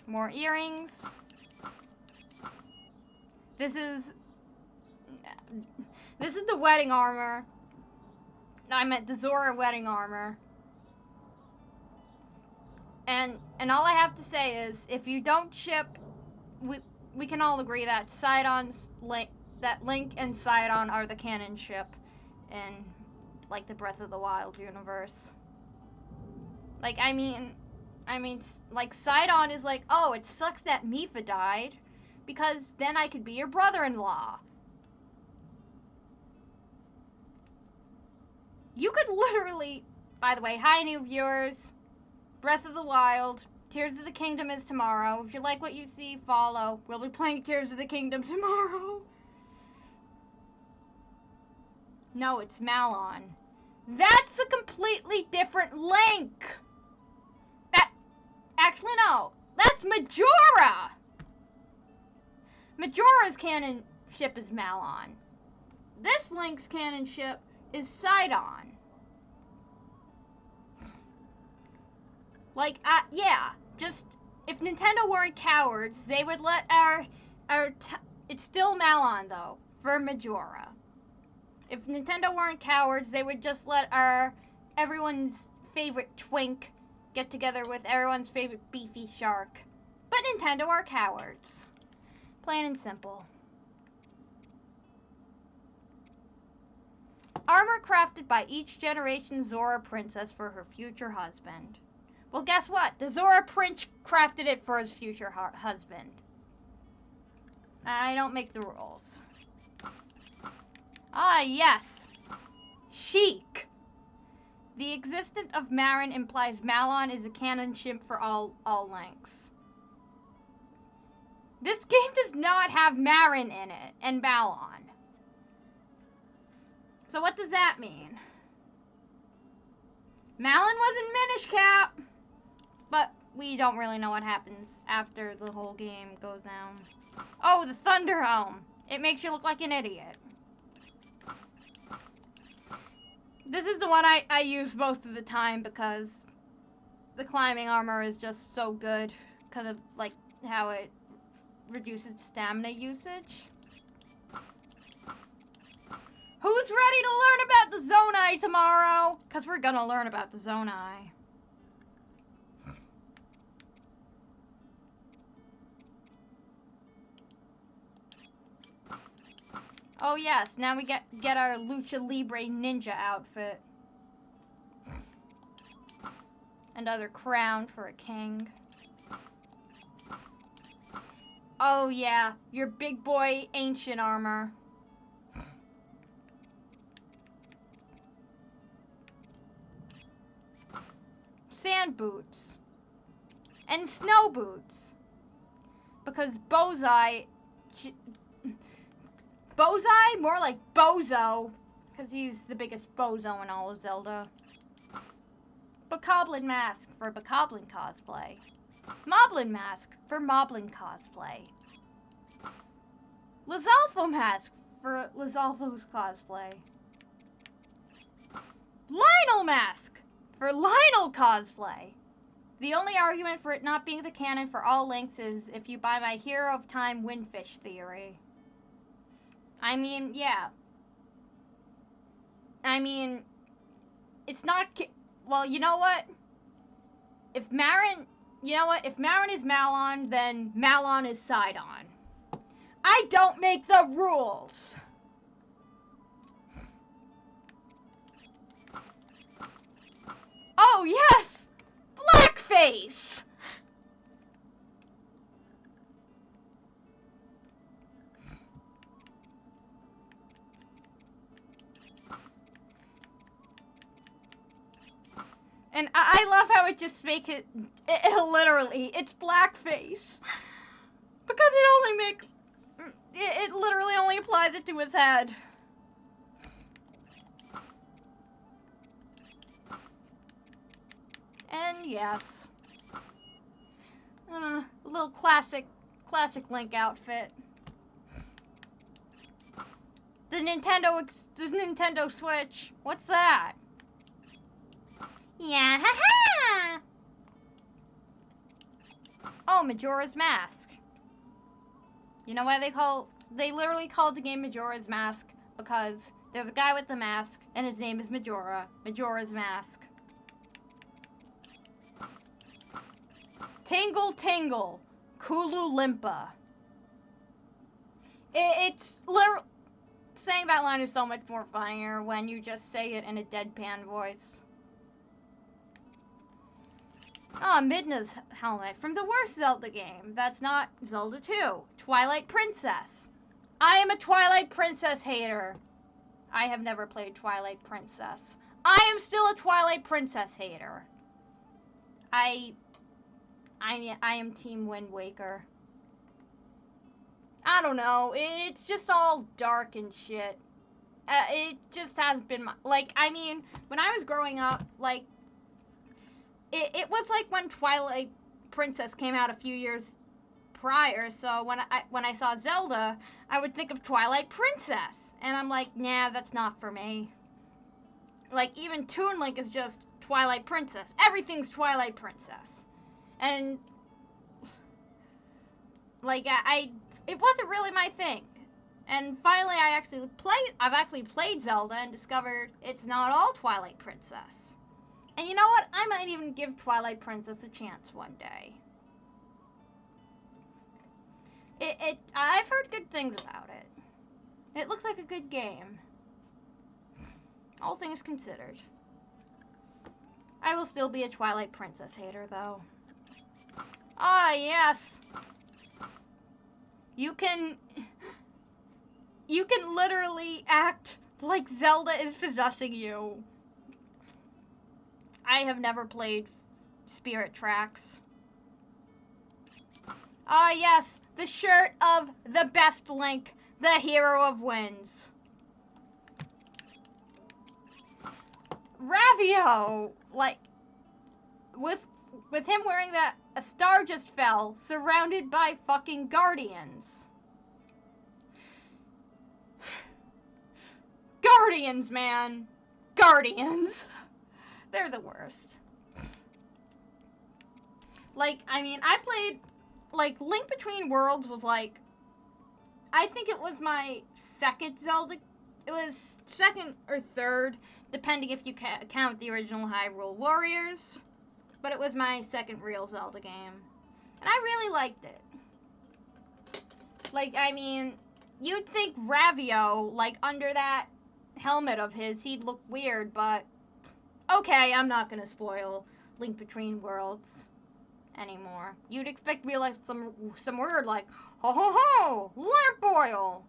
More earrings. This is the wedding armor. I meant the Zora wedding armor. And all I have to say is, if you don't ship, we can all agree that Link and Sidon are the canon ship in, like, the Breath of the Wild universe. Like, I mean, like, Sidon is like, oh, it sucks that Mipha died, because then I could be your brother-in-law. You could literally, by the way, hi new viewers, Breath of the Wild, Tears of the Kingdom is tomorrow. If you like what you see, follow. We'll be playing Tears of the Kingdom tomorrow. No, it's Malon. That's a completely different Link! Actually, no. That's Majora! Majora's canon ship is Malon. This Link's canon ship is Sidon. Like, yeah. Just, if Nintendo weren't cowards, they would let it's still Malon, though, for Majora. If Nintendo weren't cowards, they would just let everyone's favorite twink get together with everyone's favorite beefy shark. But Nintendo are cowards. Plain and simple. Armor crafted by each generation Zora princess for her future husband. Well, guess what? The Zora prince crafted it for his future husband. I don't make the rules. Yes. Chic. The existence of Marin implies Malon is a canon ship for all Links. This game does not have Marin in it and Balon. So what does that mean? Malon was in Minish Cap, but we don't really know what happens after the whole game goes down. Oh, the Thunder Helm. It makes you look like an idiot. This is the one I use most of the time because the climbing armor is just so good because of like how it reduces stamina usage. Who's ready to learn about the Zonai tomorrow? Because we're gonna learn about the Zonai. Oh yes, now we get our Lucha Libre ninja outfit. Another crown for a king. Oh yeah, your big boy ancient armor. Sand boots. And snow boots. Because Bozai... Bozai? More like Bozo. Because he's the biggest bozo in all of Zelda. Bokoblin mask for Bokoblin cosplay. Moblin mask for Moblin cosplay. Lizalfo mask for Lizalfo's cosplay. Lionel mask for Lionel cosplay. The only argument for it not being the canon for all links is if you buy my Hero of Time Windfish theory. I mean, yeah. I mean, it's not... Well, you know what? If Marin... You know what? If Marin is Malon, then Malon is Sidon. I don't make the rules! Oh, yes! Blackface! And I love how it just makes it literally, it's blackface. Because it only makes, it literally only applies it to his head. And yes. A little classic Link outfit. The Nintendo Switch. What's that? Yeah, haha! Oh, Majora's Mask. You know why they literally called the game Majora's Mask? Because there's a guy with the mask, and his name is Majora. Majora's Mask. Tingle Tingle. Kulu Limpa. It's literally... Saying that line is so much more funnier when you just say it in a deadpan voice. Ah, Midna's helmet from the worst Zelda game. That's not Zelda 2. Twilight Princess. I am a Twilight Princess hater. I have never played Twilight Princess. I am still a Twilight Princess hater. I am Team Wind Waker. I don't know. It's just all dark and shit. It just hasn't been my... Like, I mean, when I was growing up, like... It was like when Twilight Princess came out a few years prior, so when I saw Zelda, I would think of Twilight Princess. And I'm like, nah, that's not for me. Like, even Toon Link is just Twilight Princess. Everything's Twilight Princess. And... Like, it wasn't really my thing. And finally, I've actually played Zelda and discovered it's not all Twilight Princess. And you know what? I might even give Twilight Princess a chance one day. I've heard good things about it. It looks like a good game. All things considered. I will still be a Twilight Princess hater, though. Ah, yes. You can literally act like Zelda is possessing you. I have never played Spirit Tracks. Ah, yes, the shirt of the best Link, the hero of wins. Ravio, like, with him wearing that, a star just fell, surrounded by fucking guardians. Guardians, man. Guardians. They're the worst. Like, I mean, I played, like, Link Between Worlds was, like, I think it was my second Zelda. It was second or third, depending if you count the original Hyrule Warriors. But it was my second real Zelda game. And I really liked it. Like, I mean, you'd think Ravio, like, under that helmet of his, he'd look weird, but okay, I'm not gonna spoil Link Between Worlds anymore. You'd expect me like some word like ho ho ho, lamp oil,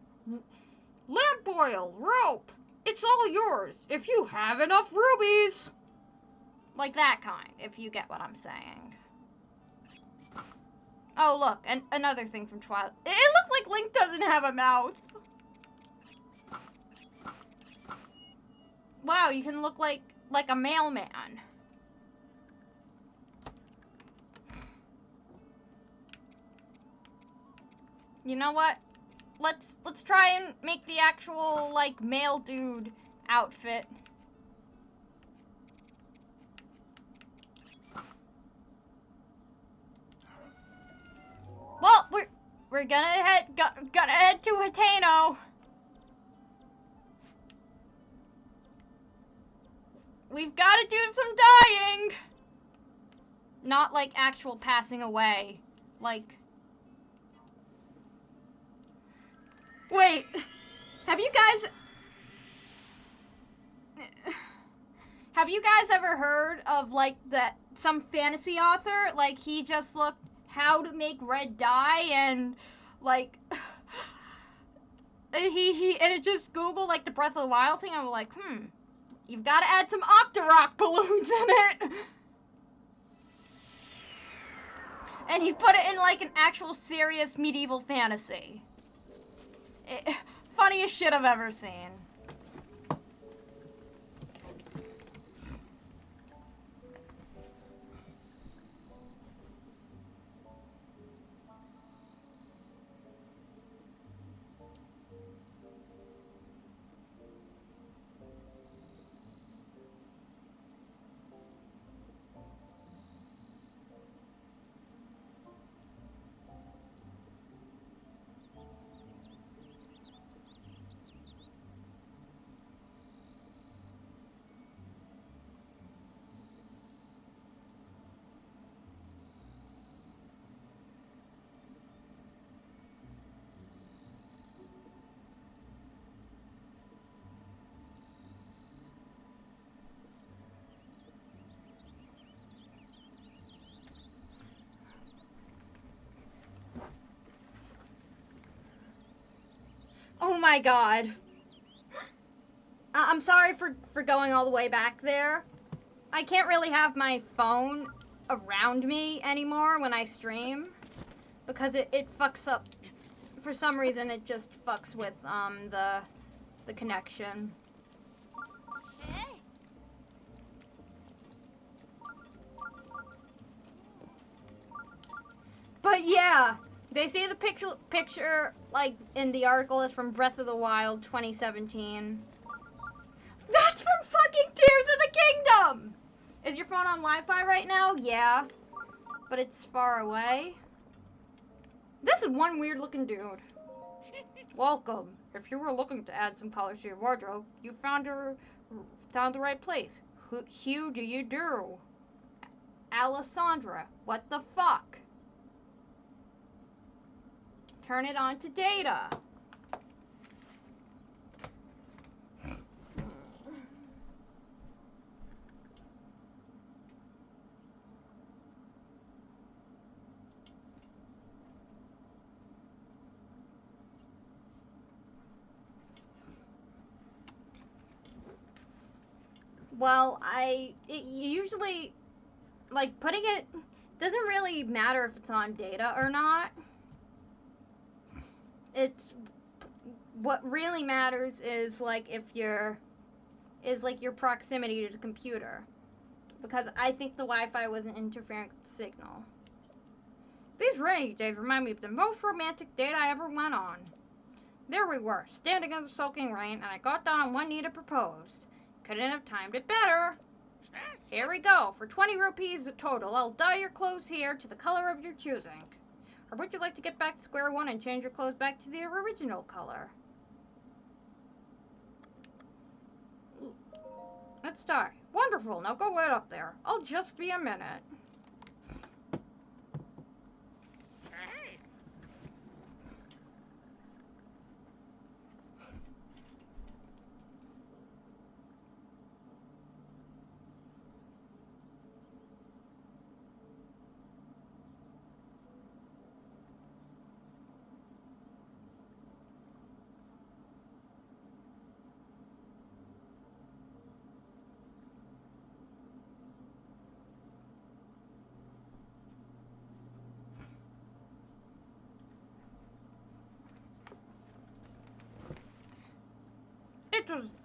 rope. It's all yours if you have enough rubies. Like that kind, if you get what I'm saying. Oh look, another thing from Twilight. It looks like Link doesn't have a mouth. Wow, you can look like a mailman. You know what? Let's try and make the actual, like, male dude outfit. Well, we're gonna head to Hateno. We've got to do some dying. Not like actual passing away. Like, wait, have you guys ever heard of, like, some fantasy author, like, he just looked how to make red dye and, like, and it just Googled, like, the Breath of the Wild thing. I was like, you've got to add some Octorok balloons in it. And he put it in, like, an actual serious medieval fantasy. Funniest shit I've ever seen. Oh my god. I'm sorry for going all the way back there. I can't really have my phone around me anymore when I stream. Because it fucks up. For some reason, it just fucks with, the connection. Hey. But yeah, they say the picture, like, in the article is from Breath of the Wild 2017. That's from fucking Tears of the Kingdom! Is your phone on Wi-Fi right now? Yeah. But it's far away. This is one weird looking dude. Welcome. If you were looking to add some colors to your wardrobe, you found the right place. Who do you do? Alessandra. What the fuck? Turn it on to data. Well, it usually, like, putting it, doesn't really matter if it's on data or not. it's what really matters is like if you're is like your proximity to the computer, because I think the Wi-Fi wasn't interfering with the signal. These rainy days remind me of the most romantic date I ever went on. There we were, standing in the soaking rain, and I got down on one knee to propose. Couldn't have timed it better. Here we go. For 20 rupees a total, I'll dye your clothes here to the color of your choosing. Or would you like to get back to square one and change your clothes back to the original color? Let's start. Wonderful. Now go right up there. I'll just be a minute.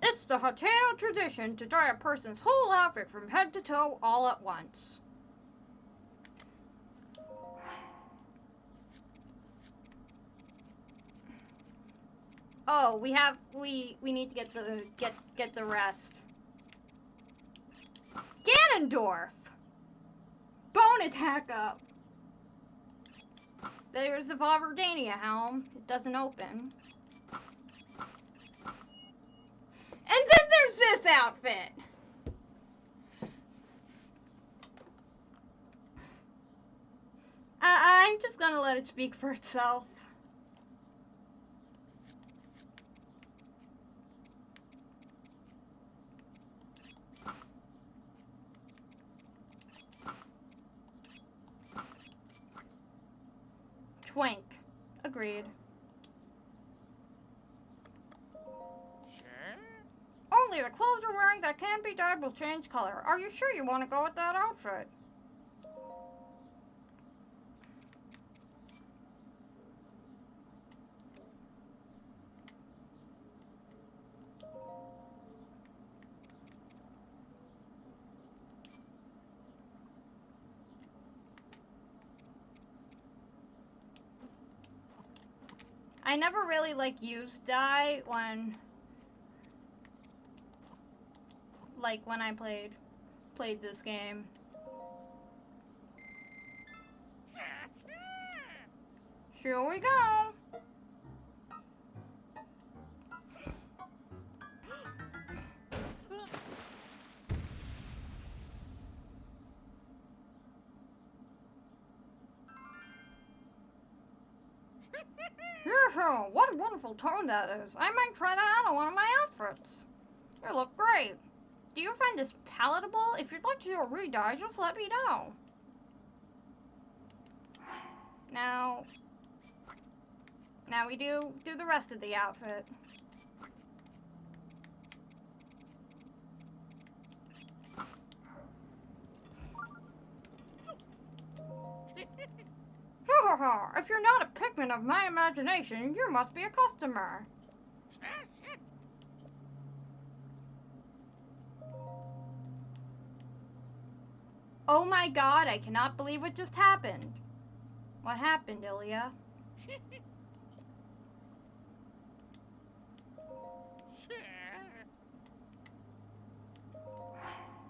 It's the Hateno tradition to dye a person's whole outfit from head to toe all at once. Oh, we need to get the rest. Ganondorf! Bone attack up! There's the Valdania helm. It doesn't open. And then there's this outfit! I'm just gonna let it speak for itself. Twink. Agreed. Only the clothes you're wearing that can't be dyed will change color. Are you sure you want to go with that outfit? I never really used dye when I played this game. Here we go. What a wonderful tone that is. I might try that out on one of my outfits. You look great. Do you find this palatable? If you'd like to do a re-dye, just let me know. Now we do the rest of the outfit. If you're not a pigment of my imagination, you must be a customer. Oh my god, I cannot believe what just happened. What happened, Ilya?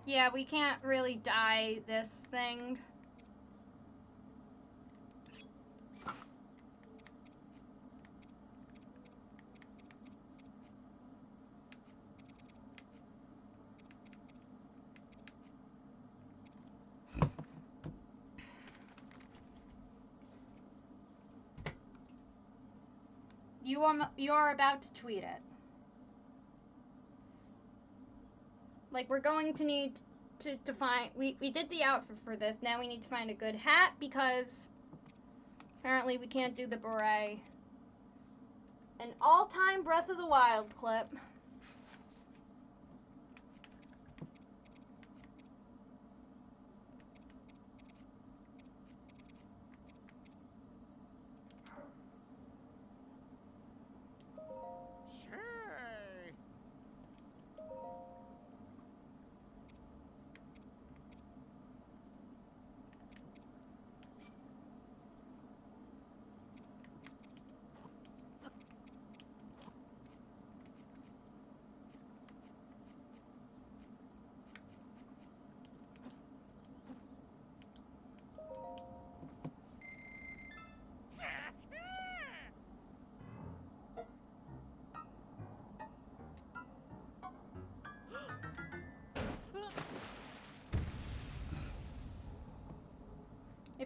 Yeah, we can't really dye this thing. You are about to tweet it. We're going to need to find... We did the outfit for this. Now we need to find a good hat because apparently we can't do the beret. An all-time Breath of the Wild clip.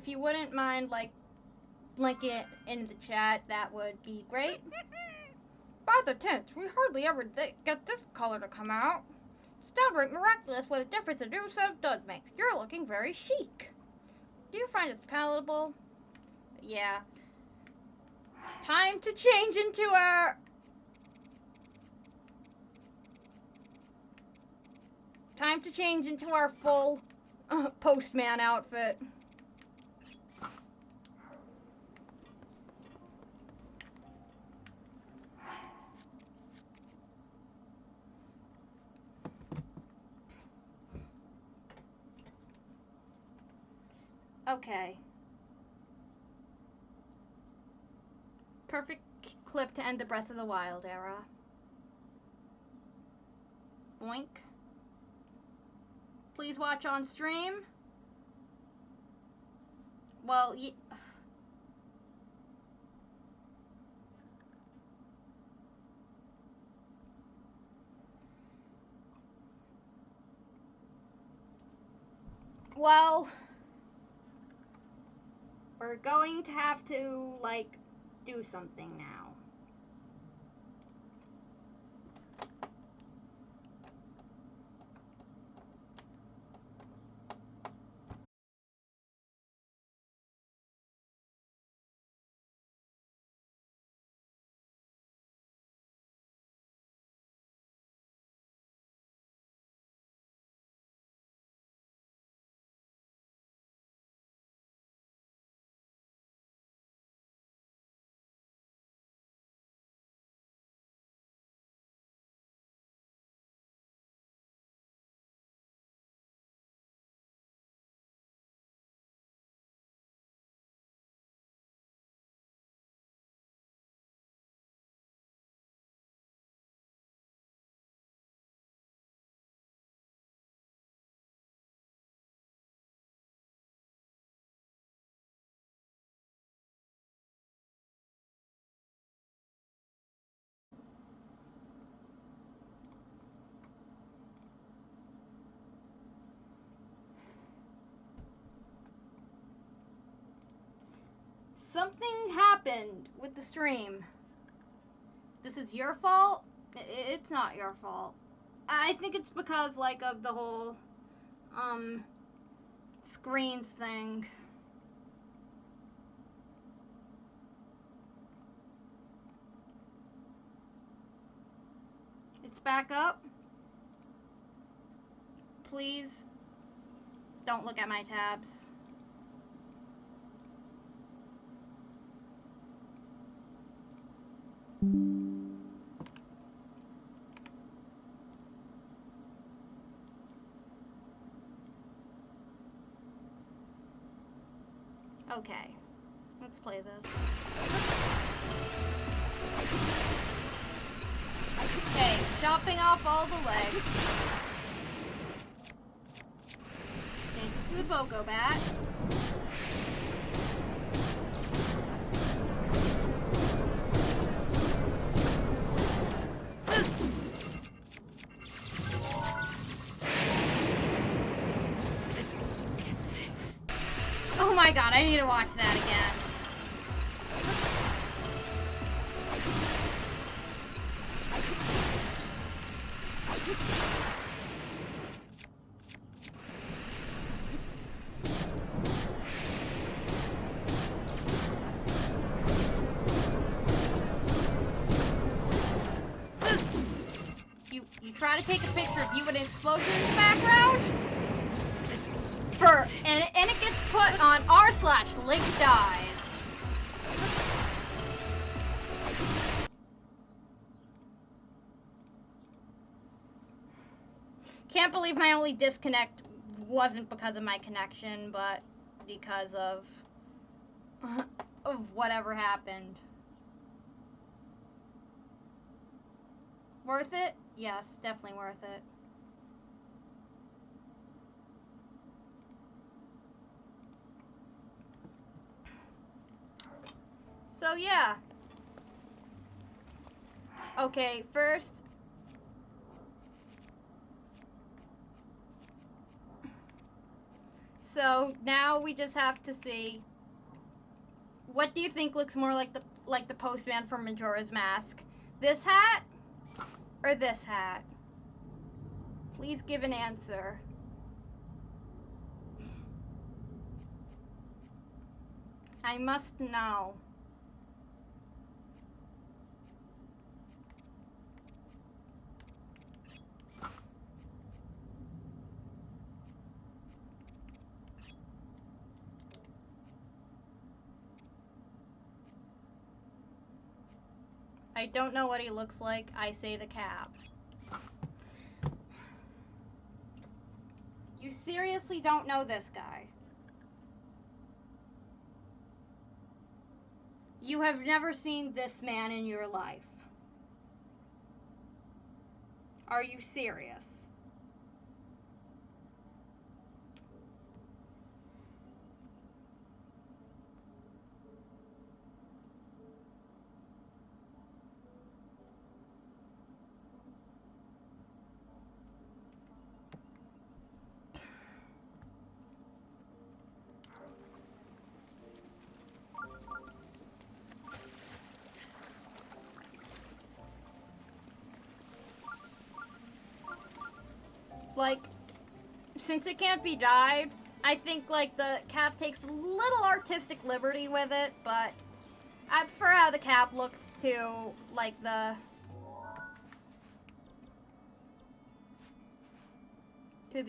If you wouldn't mind, like, linking it in the chat, that would be great. By the tints, we hardly ever get this color to come out. It's downright miraculous what a difference a new set of duds makes. You're looking very chic. Do you find this palatable? Yeah. Time to change into our... Time to change into our full postman outfit. Okay. Perfect clip to end the Breath of the Wild era. Boink. Please watch on stream. Well, well, we're going to have to, like, do something now. Something happened with the stream. This is your fault? It's not your fault. I think it's because, like, of the whole, screens thing. It's back up. Please don't look at my tabs. Okay, let's play this. Okay, chopping off all the legs. Change to the Boko Bat. Oh my god, I need to watch that again. You try to take a picture of you with an explosion in the background? And it gets put on r/Link Dies. Can't believe my only disconnect wasn't because of my connection, but because of whatever happened. Worth it? Yes, definitely worth it. So yeah. Okay, first. So now we just have to see. What do you think looks more like the postman from Majora's Mask? This hat or this hat? Please give an answer. I must know. I don't know what he looks like. I say the cap. You seriously don't know this guy? You have never seen this man in your life. Are you serious? Like, since it can't be dyed, I think like the cap takes a little artistic liberty with it, but I prefer how the cap looks to like the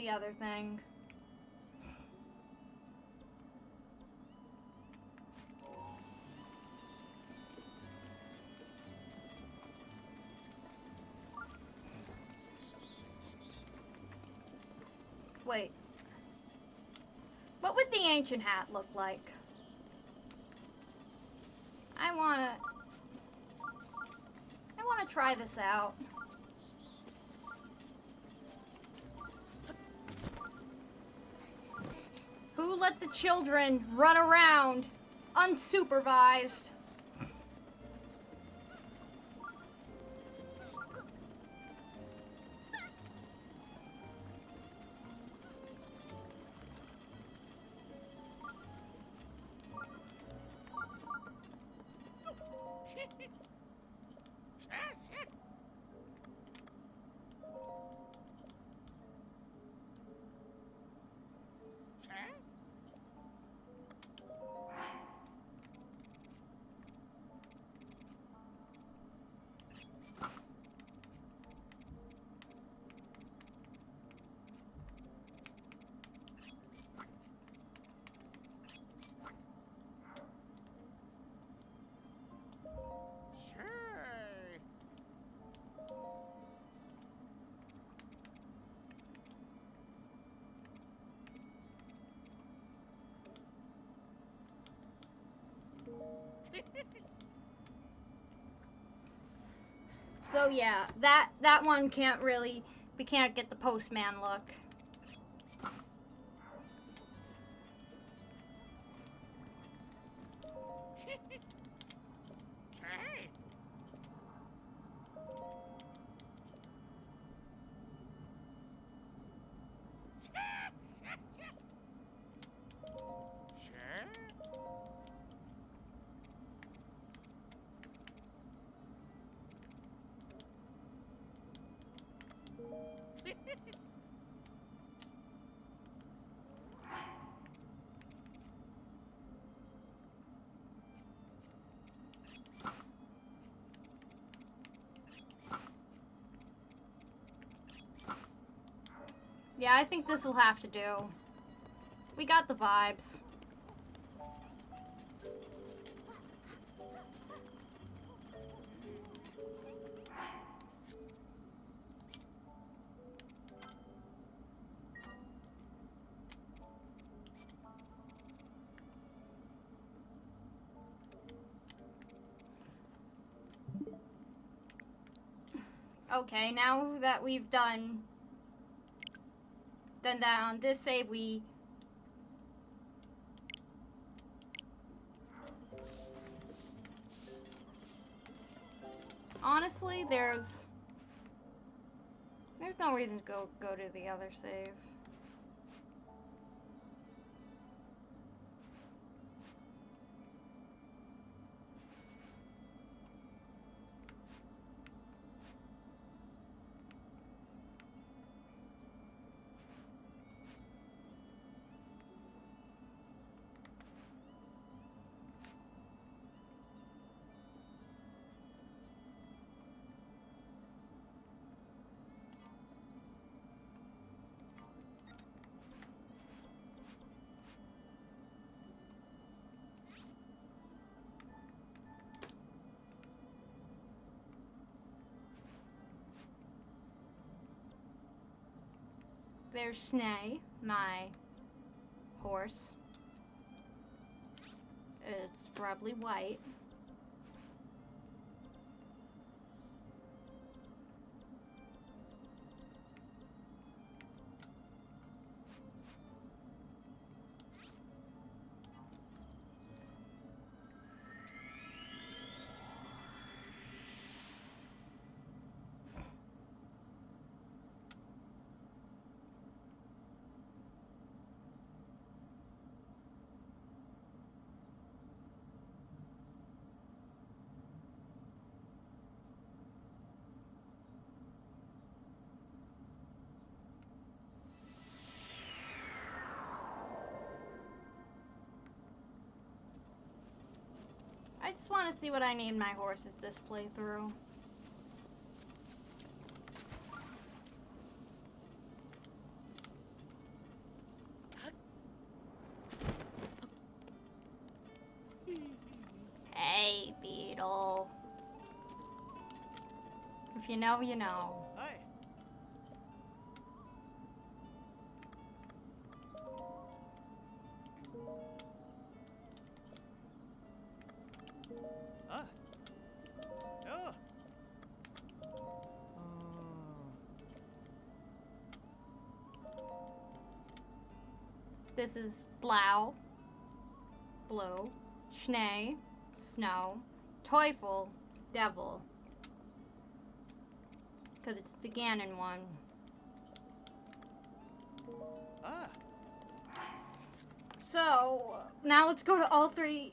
other thing. Wait. What would the ancient hat look like? I wanna try this out. Who let the children run around unsupervised? So yeah, that one can't really, we can't get the postman look. Yeah, I think this will have to do. We got the vibes. Okay, now that we've done that on this save, we honestly, there's no reason to go to the other save. There's Snay, my horse. It's probably white. I just want to see what I named my horses this playthrough. Hey, Beetle. If you know, you know. Hey. Ah. Oh. This is Blau, Blue, Schnee, Snow, Teufel, Devil. Because it's the Ganon one. Ah. So, now let's go to all three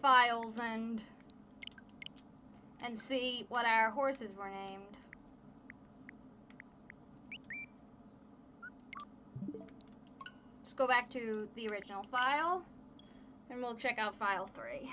files and see what our horses were named. Let's go back to the original file, and we'll check out file 3.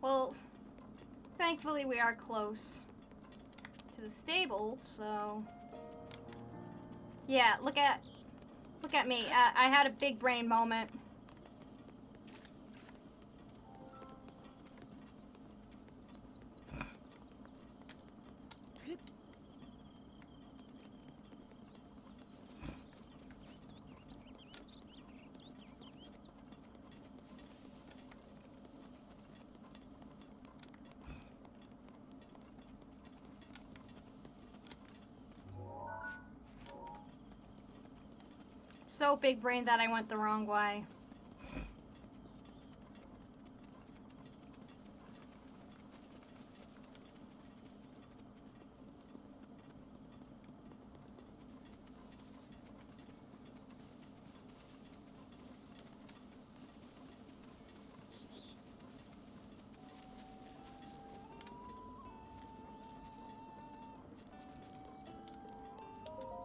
Well, thankfully we are close to the stable, so yeah, look at me. I had a big brain moment. So big brain that I went the wrong way.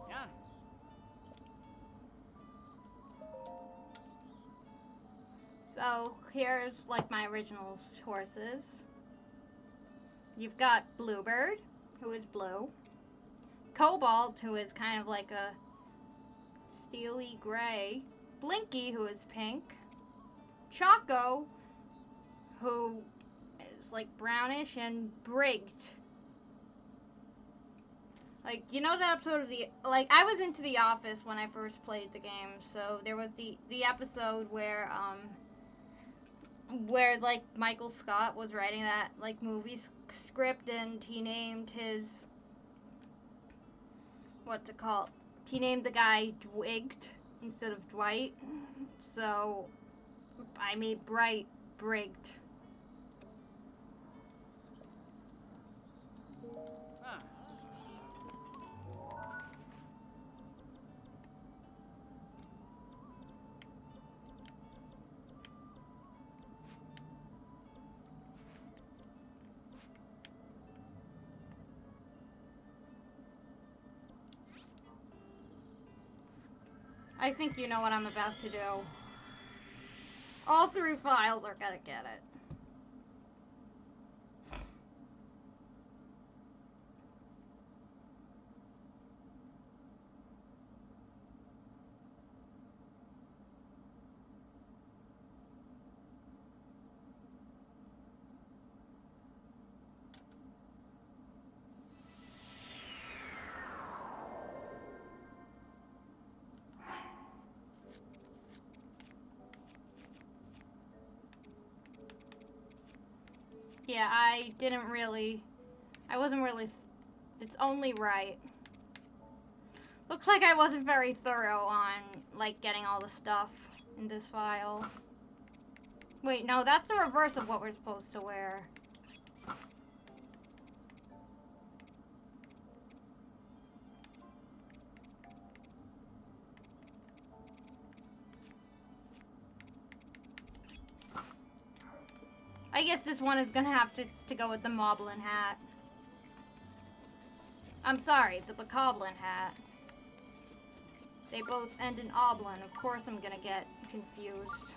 Yeah. So here's like my original horses. You've got Bluebird, who is blue. Cobalt, who is kind of like a steely gray. Blinky, who is pink. Choco, who is like brownish, and Brigged. Like, you know that episode of I was into The Office when I first played the game, so there was the episode where like Michael Scott was writing that like movie script, and he named his, what's it called? He named the guy Dwigged instead of Dwight. So I made Bright Brigged. I think you know what I'm about to do. All 3 files are gonna get it. Yeah, I wasn't really, it's only right. Looks like I wasn't very thorough on, like, getting all the stuff in this file. Wait, no, that's the reverse of what we're supposed to wear. I guess this one is gonna have to go with the Moblin hat. I'm sorry, the Bokoblin hat. They both end in Oblin. Of course I'm gonna get confused.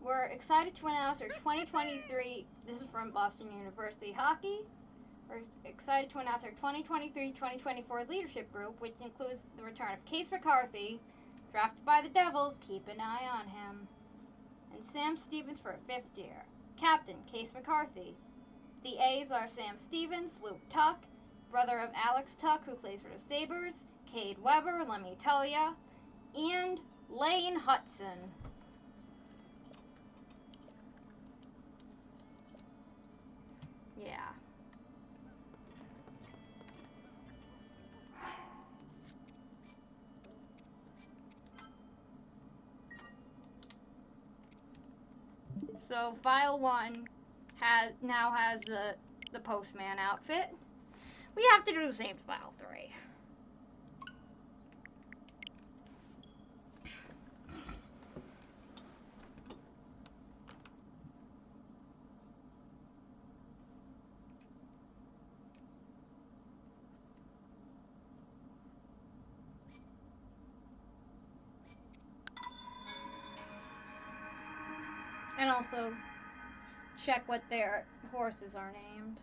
We're excited to announce our 2023, this is from Boston University Hockey. We're excited to announce our 2023-2024 leadership group, which includes the return of Case McCarthy, drafted by the Devils, keep an eye on him, and Sam Stevens for a 5th year. Captain, Case McCarthy. The A's are Sam Stevens, Luke Tuck, brother of Alex Tuck, who plays for the Sabres, Cade Weber, let me tell ya, and Lane Hudson. Yeah. So file 1 now has the postman outfit. We have to do the same for file 3. And also check what their horses are named.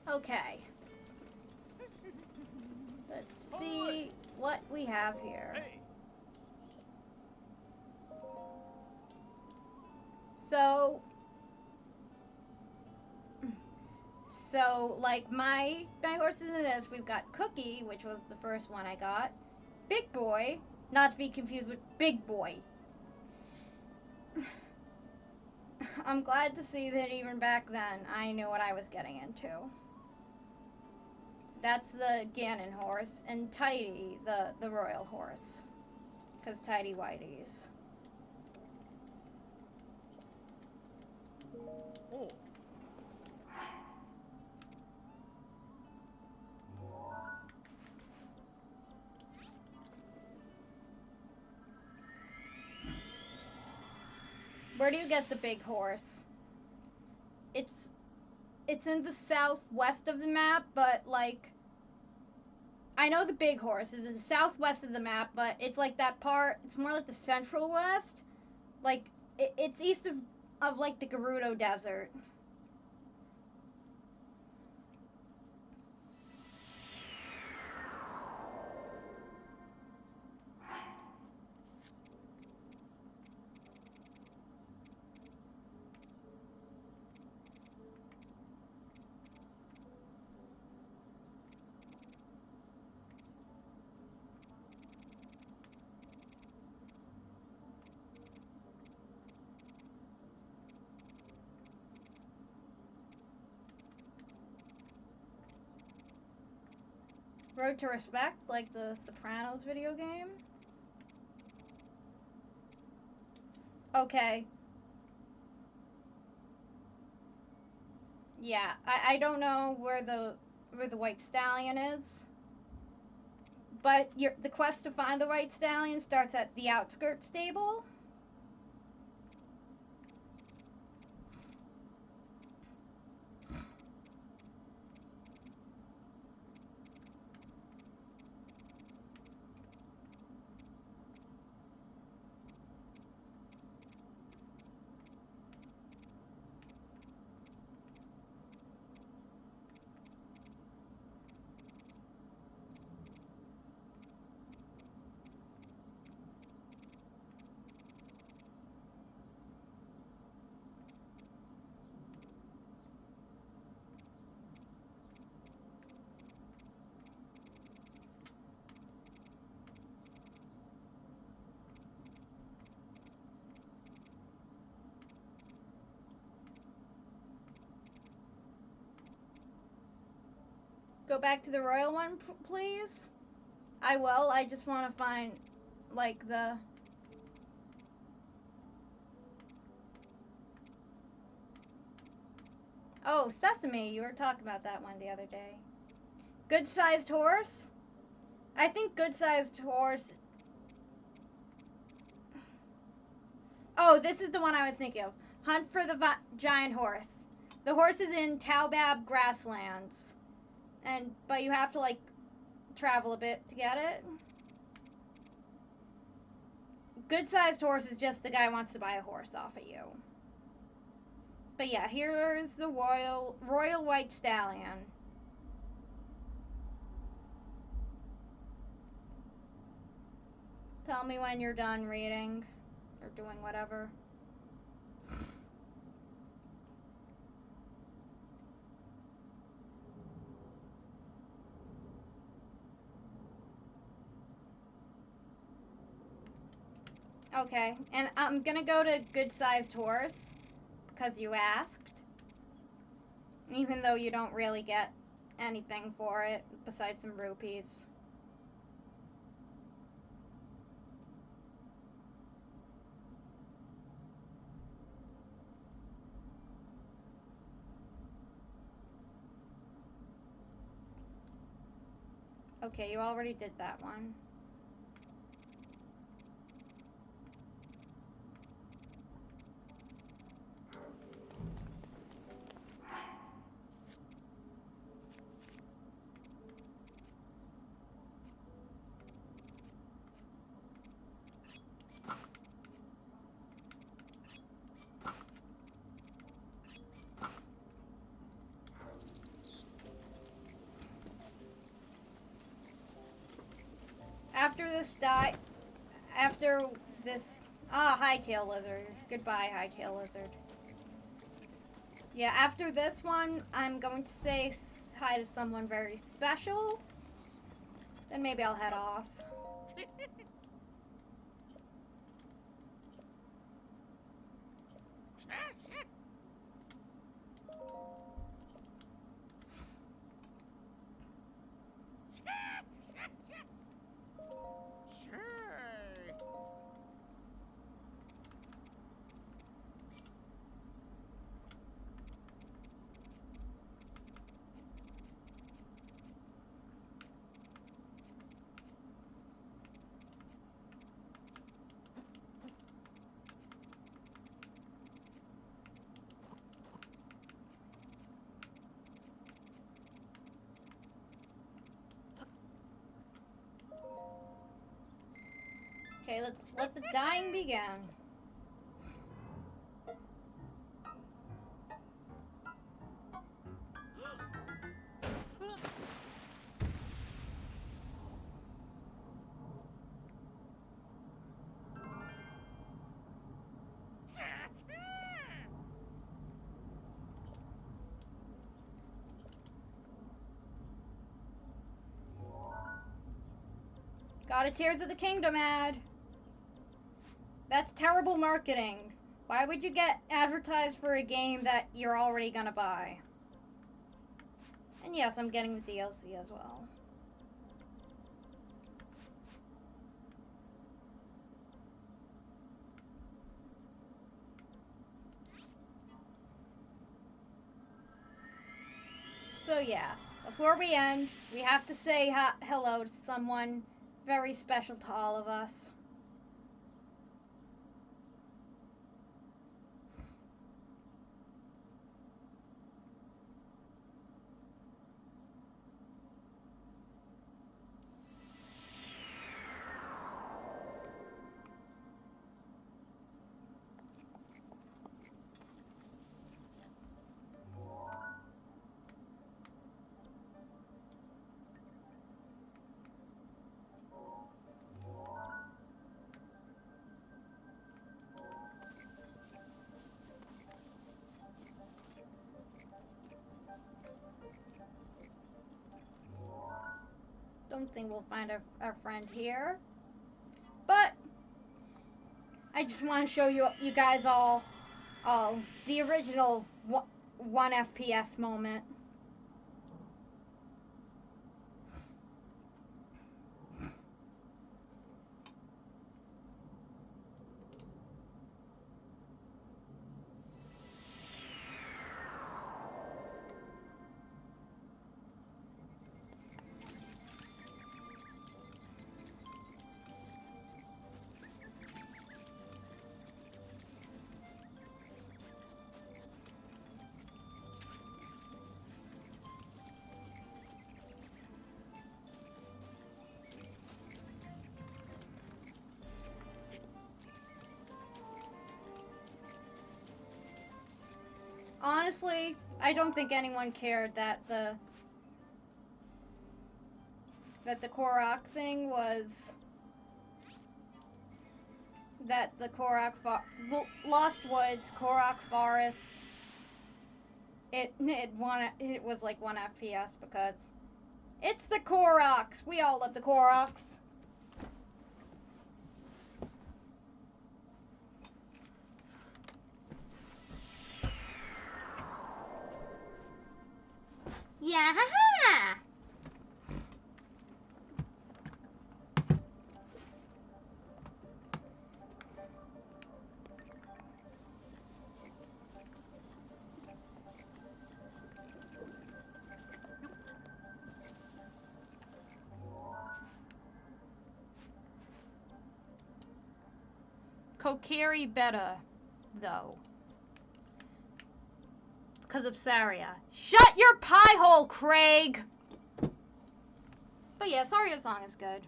Okay. Let's see what we have here. Hey, So like my horses in this, we've got Cookie, which was the first one I got. Big Boy, not to be confused with Big Boy. I'm glad to see that even back then I knew what I was getting into. That's the Ganon horse, and Tidy, the royal horse. Because Tidy Whities. Oh. Where do you get the big horse? It's in the southwest of the map, but like I know the big horse is in the southwest of the map, but it's like that part. It's more like the central west. Like it's east of like the Gerudo Desert. Road to Respect, like the Sopranos video game. Okay. Yeah, I don't know where the White Stallion is. But the quest to find the White Stallion starts at the outskirts stable. Go back to the royal one, please. I will. I just want to find, like, the... Oh, Sesame. You were talking about that one the other day. Good-sized horse? I think good-sized horse... Oh, this is the one I was thinking of. Hunt for the giant horse. The horse is in Taobab grasslands. But you have to, like, travel a bit to get it. Good-sized horse is just the guy who wants to buy a horse off of you. But yeah, here's the royal white stallion. Tell me when you're done reading or doing whatever. Okay, and I'm gonna go to good-sized horse because you asked. Even though you don't really get anything for it besides some rupees. Okay, you already did that one. After this, hightail lizard. Goodbye, hightail lizard. Yeah, after this one, I'm going to say hi to someone very special. Then maybe I'll head off. Sure. Okay, let's let the dying begin. Got a Tears of the Kingdom ad. That's terrible marketing. Why would you get advertised for a game that you're already gonna buy? And yes, I'm getting the DLC as well. So yeah, before we end, we have to say hello to someone very special to all of us. Don't think we'll find our friend here. But I just want to show you guys all the original 1 FPS moment. Honestly, I don't think anyone cared that the Korok thing was that the Lost Woods, Korok Forest. It was like 1 FPS because it's the Koroks. We all love the Koroks. Yeah. Kokiri better, though. Because of Saria. Shut your pie hole, Craig! But yeah, Saria's song is good.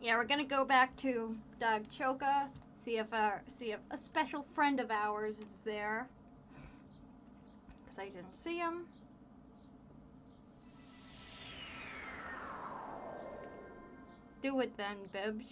Yeah, we're gonna go back to Doug Choka, see if a special friend of ours is there. Because I didn't see him. Do it then, Bibbs.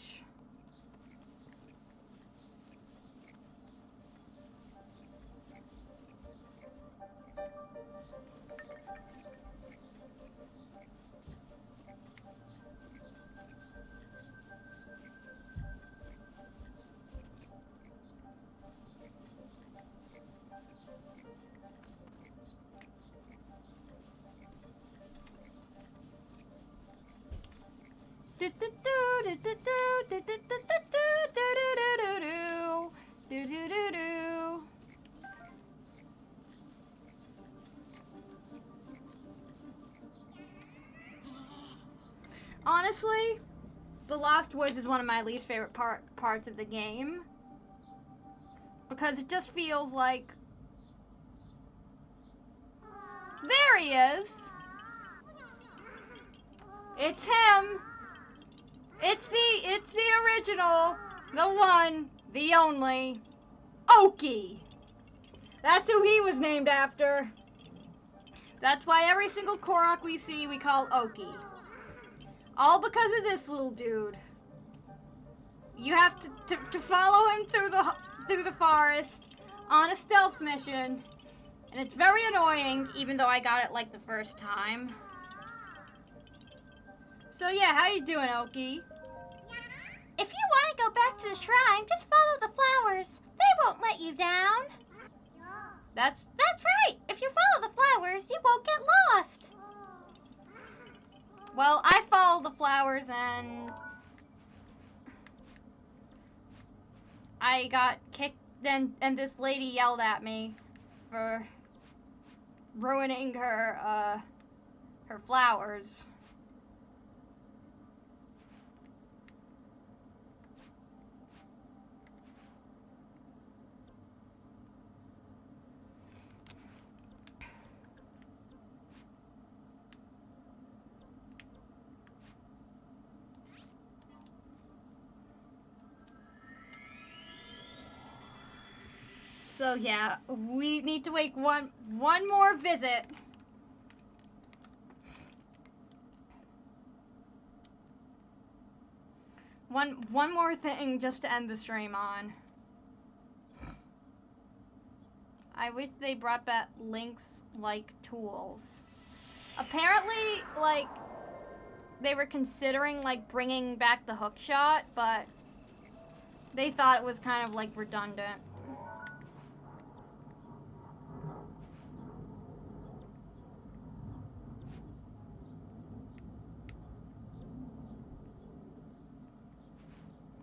Honestly, The Lost Woods is one of my least favorite parts of the game because it just feels like there he is. It's him. It's the original, the one, the only, Oki. That's who he was named after. That's why every single Korok we see we call Oki. All because of this little dude. You have to follow him through the forest on a stealth mission, and it's very annoying, even though I got it like the first time. So yeah, how you doing, Oki? If you want to go back to the shrine, just follow the flowers. They won't let you down. That's right. If you follow the flowers, you won't get lost. well, I followed the flowers and I got kicked. And this lady yelled at me for ruining her flowers. So yeah, we need to make one more visit. One more thing just to end the stream on. I wish they brought back Link's like tools. Apparently, like they were considering like bringing back the hook shot, but they thought it was kind of like redundant.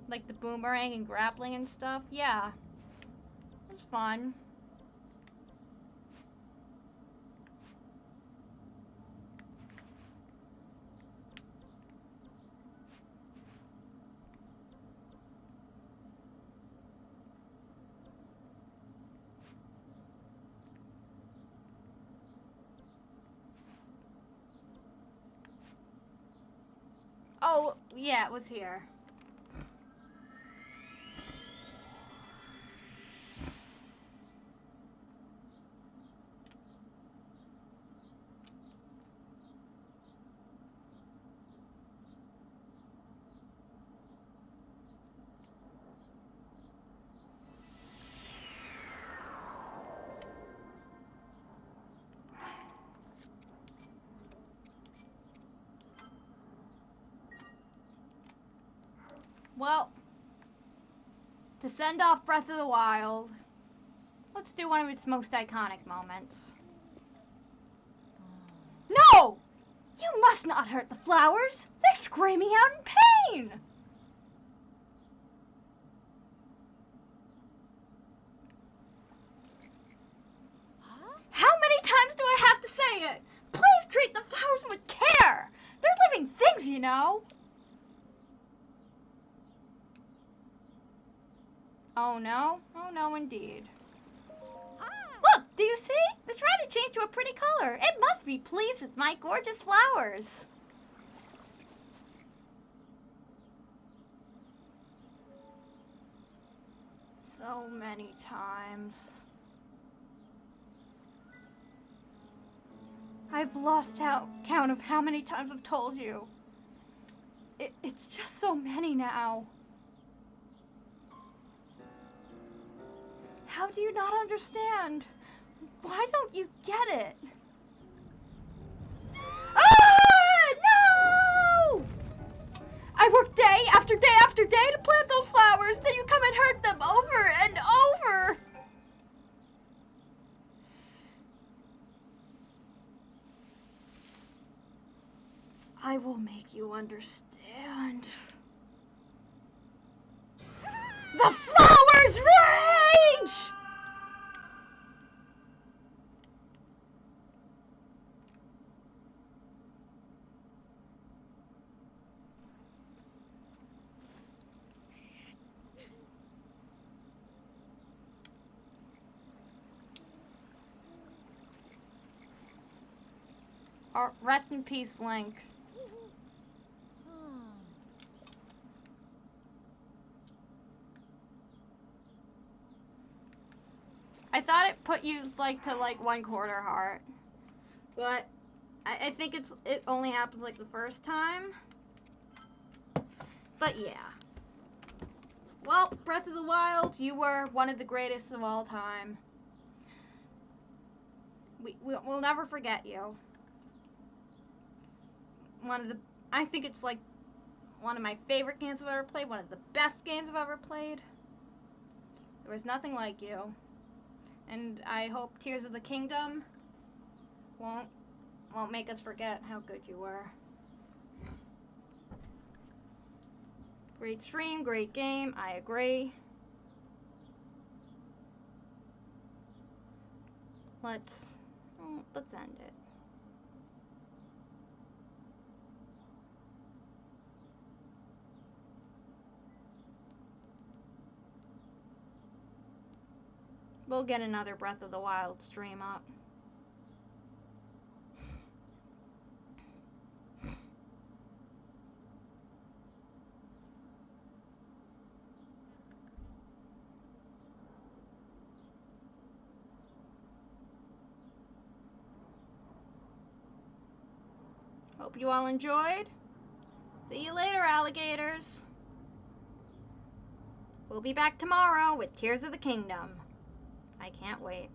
Like the boomerang and grappling and stuff. Yeah. It was fun. Oh, yeah, it was here. Well, to send off Breath of the Wild, let's do one of its most iconic moments. No! You must not hurt the flowers! They're screaming out in pain! How many times do I have to say it? Please treat the flowers with care! They're living things, you know! Oh no? Oh no indeed. Look, do you see? The shrine has changed to a pretty color. It must be pleased with my gorgeous flowers. So many times. I've lost count of how many times I've told you. It's just so many now. How do you not understand? Why don't you get it? Ah! No! I worked day after day after day to plant those flowers, then you come and hurt them over and over. I will make you understand. The flowers rage! Or rest in peace, Link. I thought it put you like to like 1/4 heart, but I think it only happens like the first time. But yeah. Well, Breath of the Wild, you were one of the greatest of all time. We'll never forget you. I think it's like one of my favorite games I've ever played, one of the best games I've ever played. There was nothing like you. And I hope Tears of the Kingdom won't make us forget how good you were. Great stream, great game, I agree. Let's end it. We'll get another Breath of the Wild stream up. Hope you all enjoyed. See you later, alligators. We'll be back tomorrow with Tears of the Kingdom. I can't wait.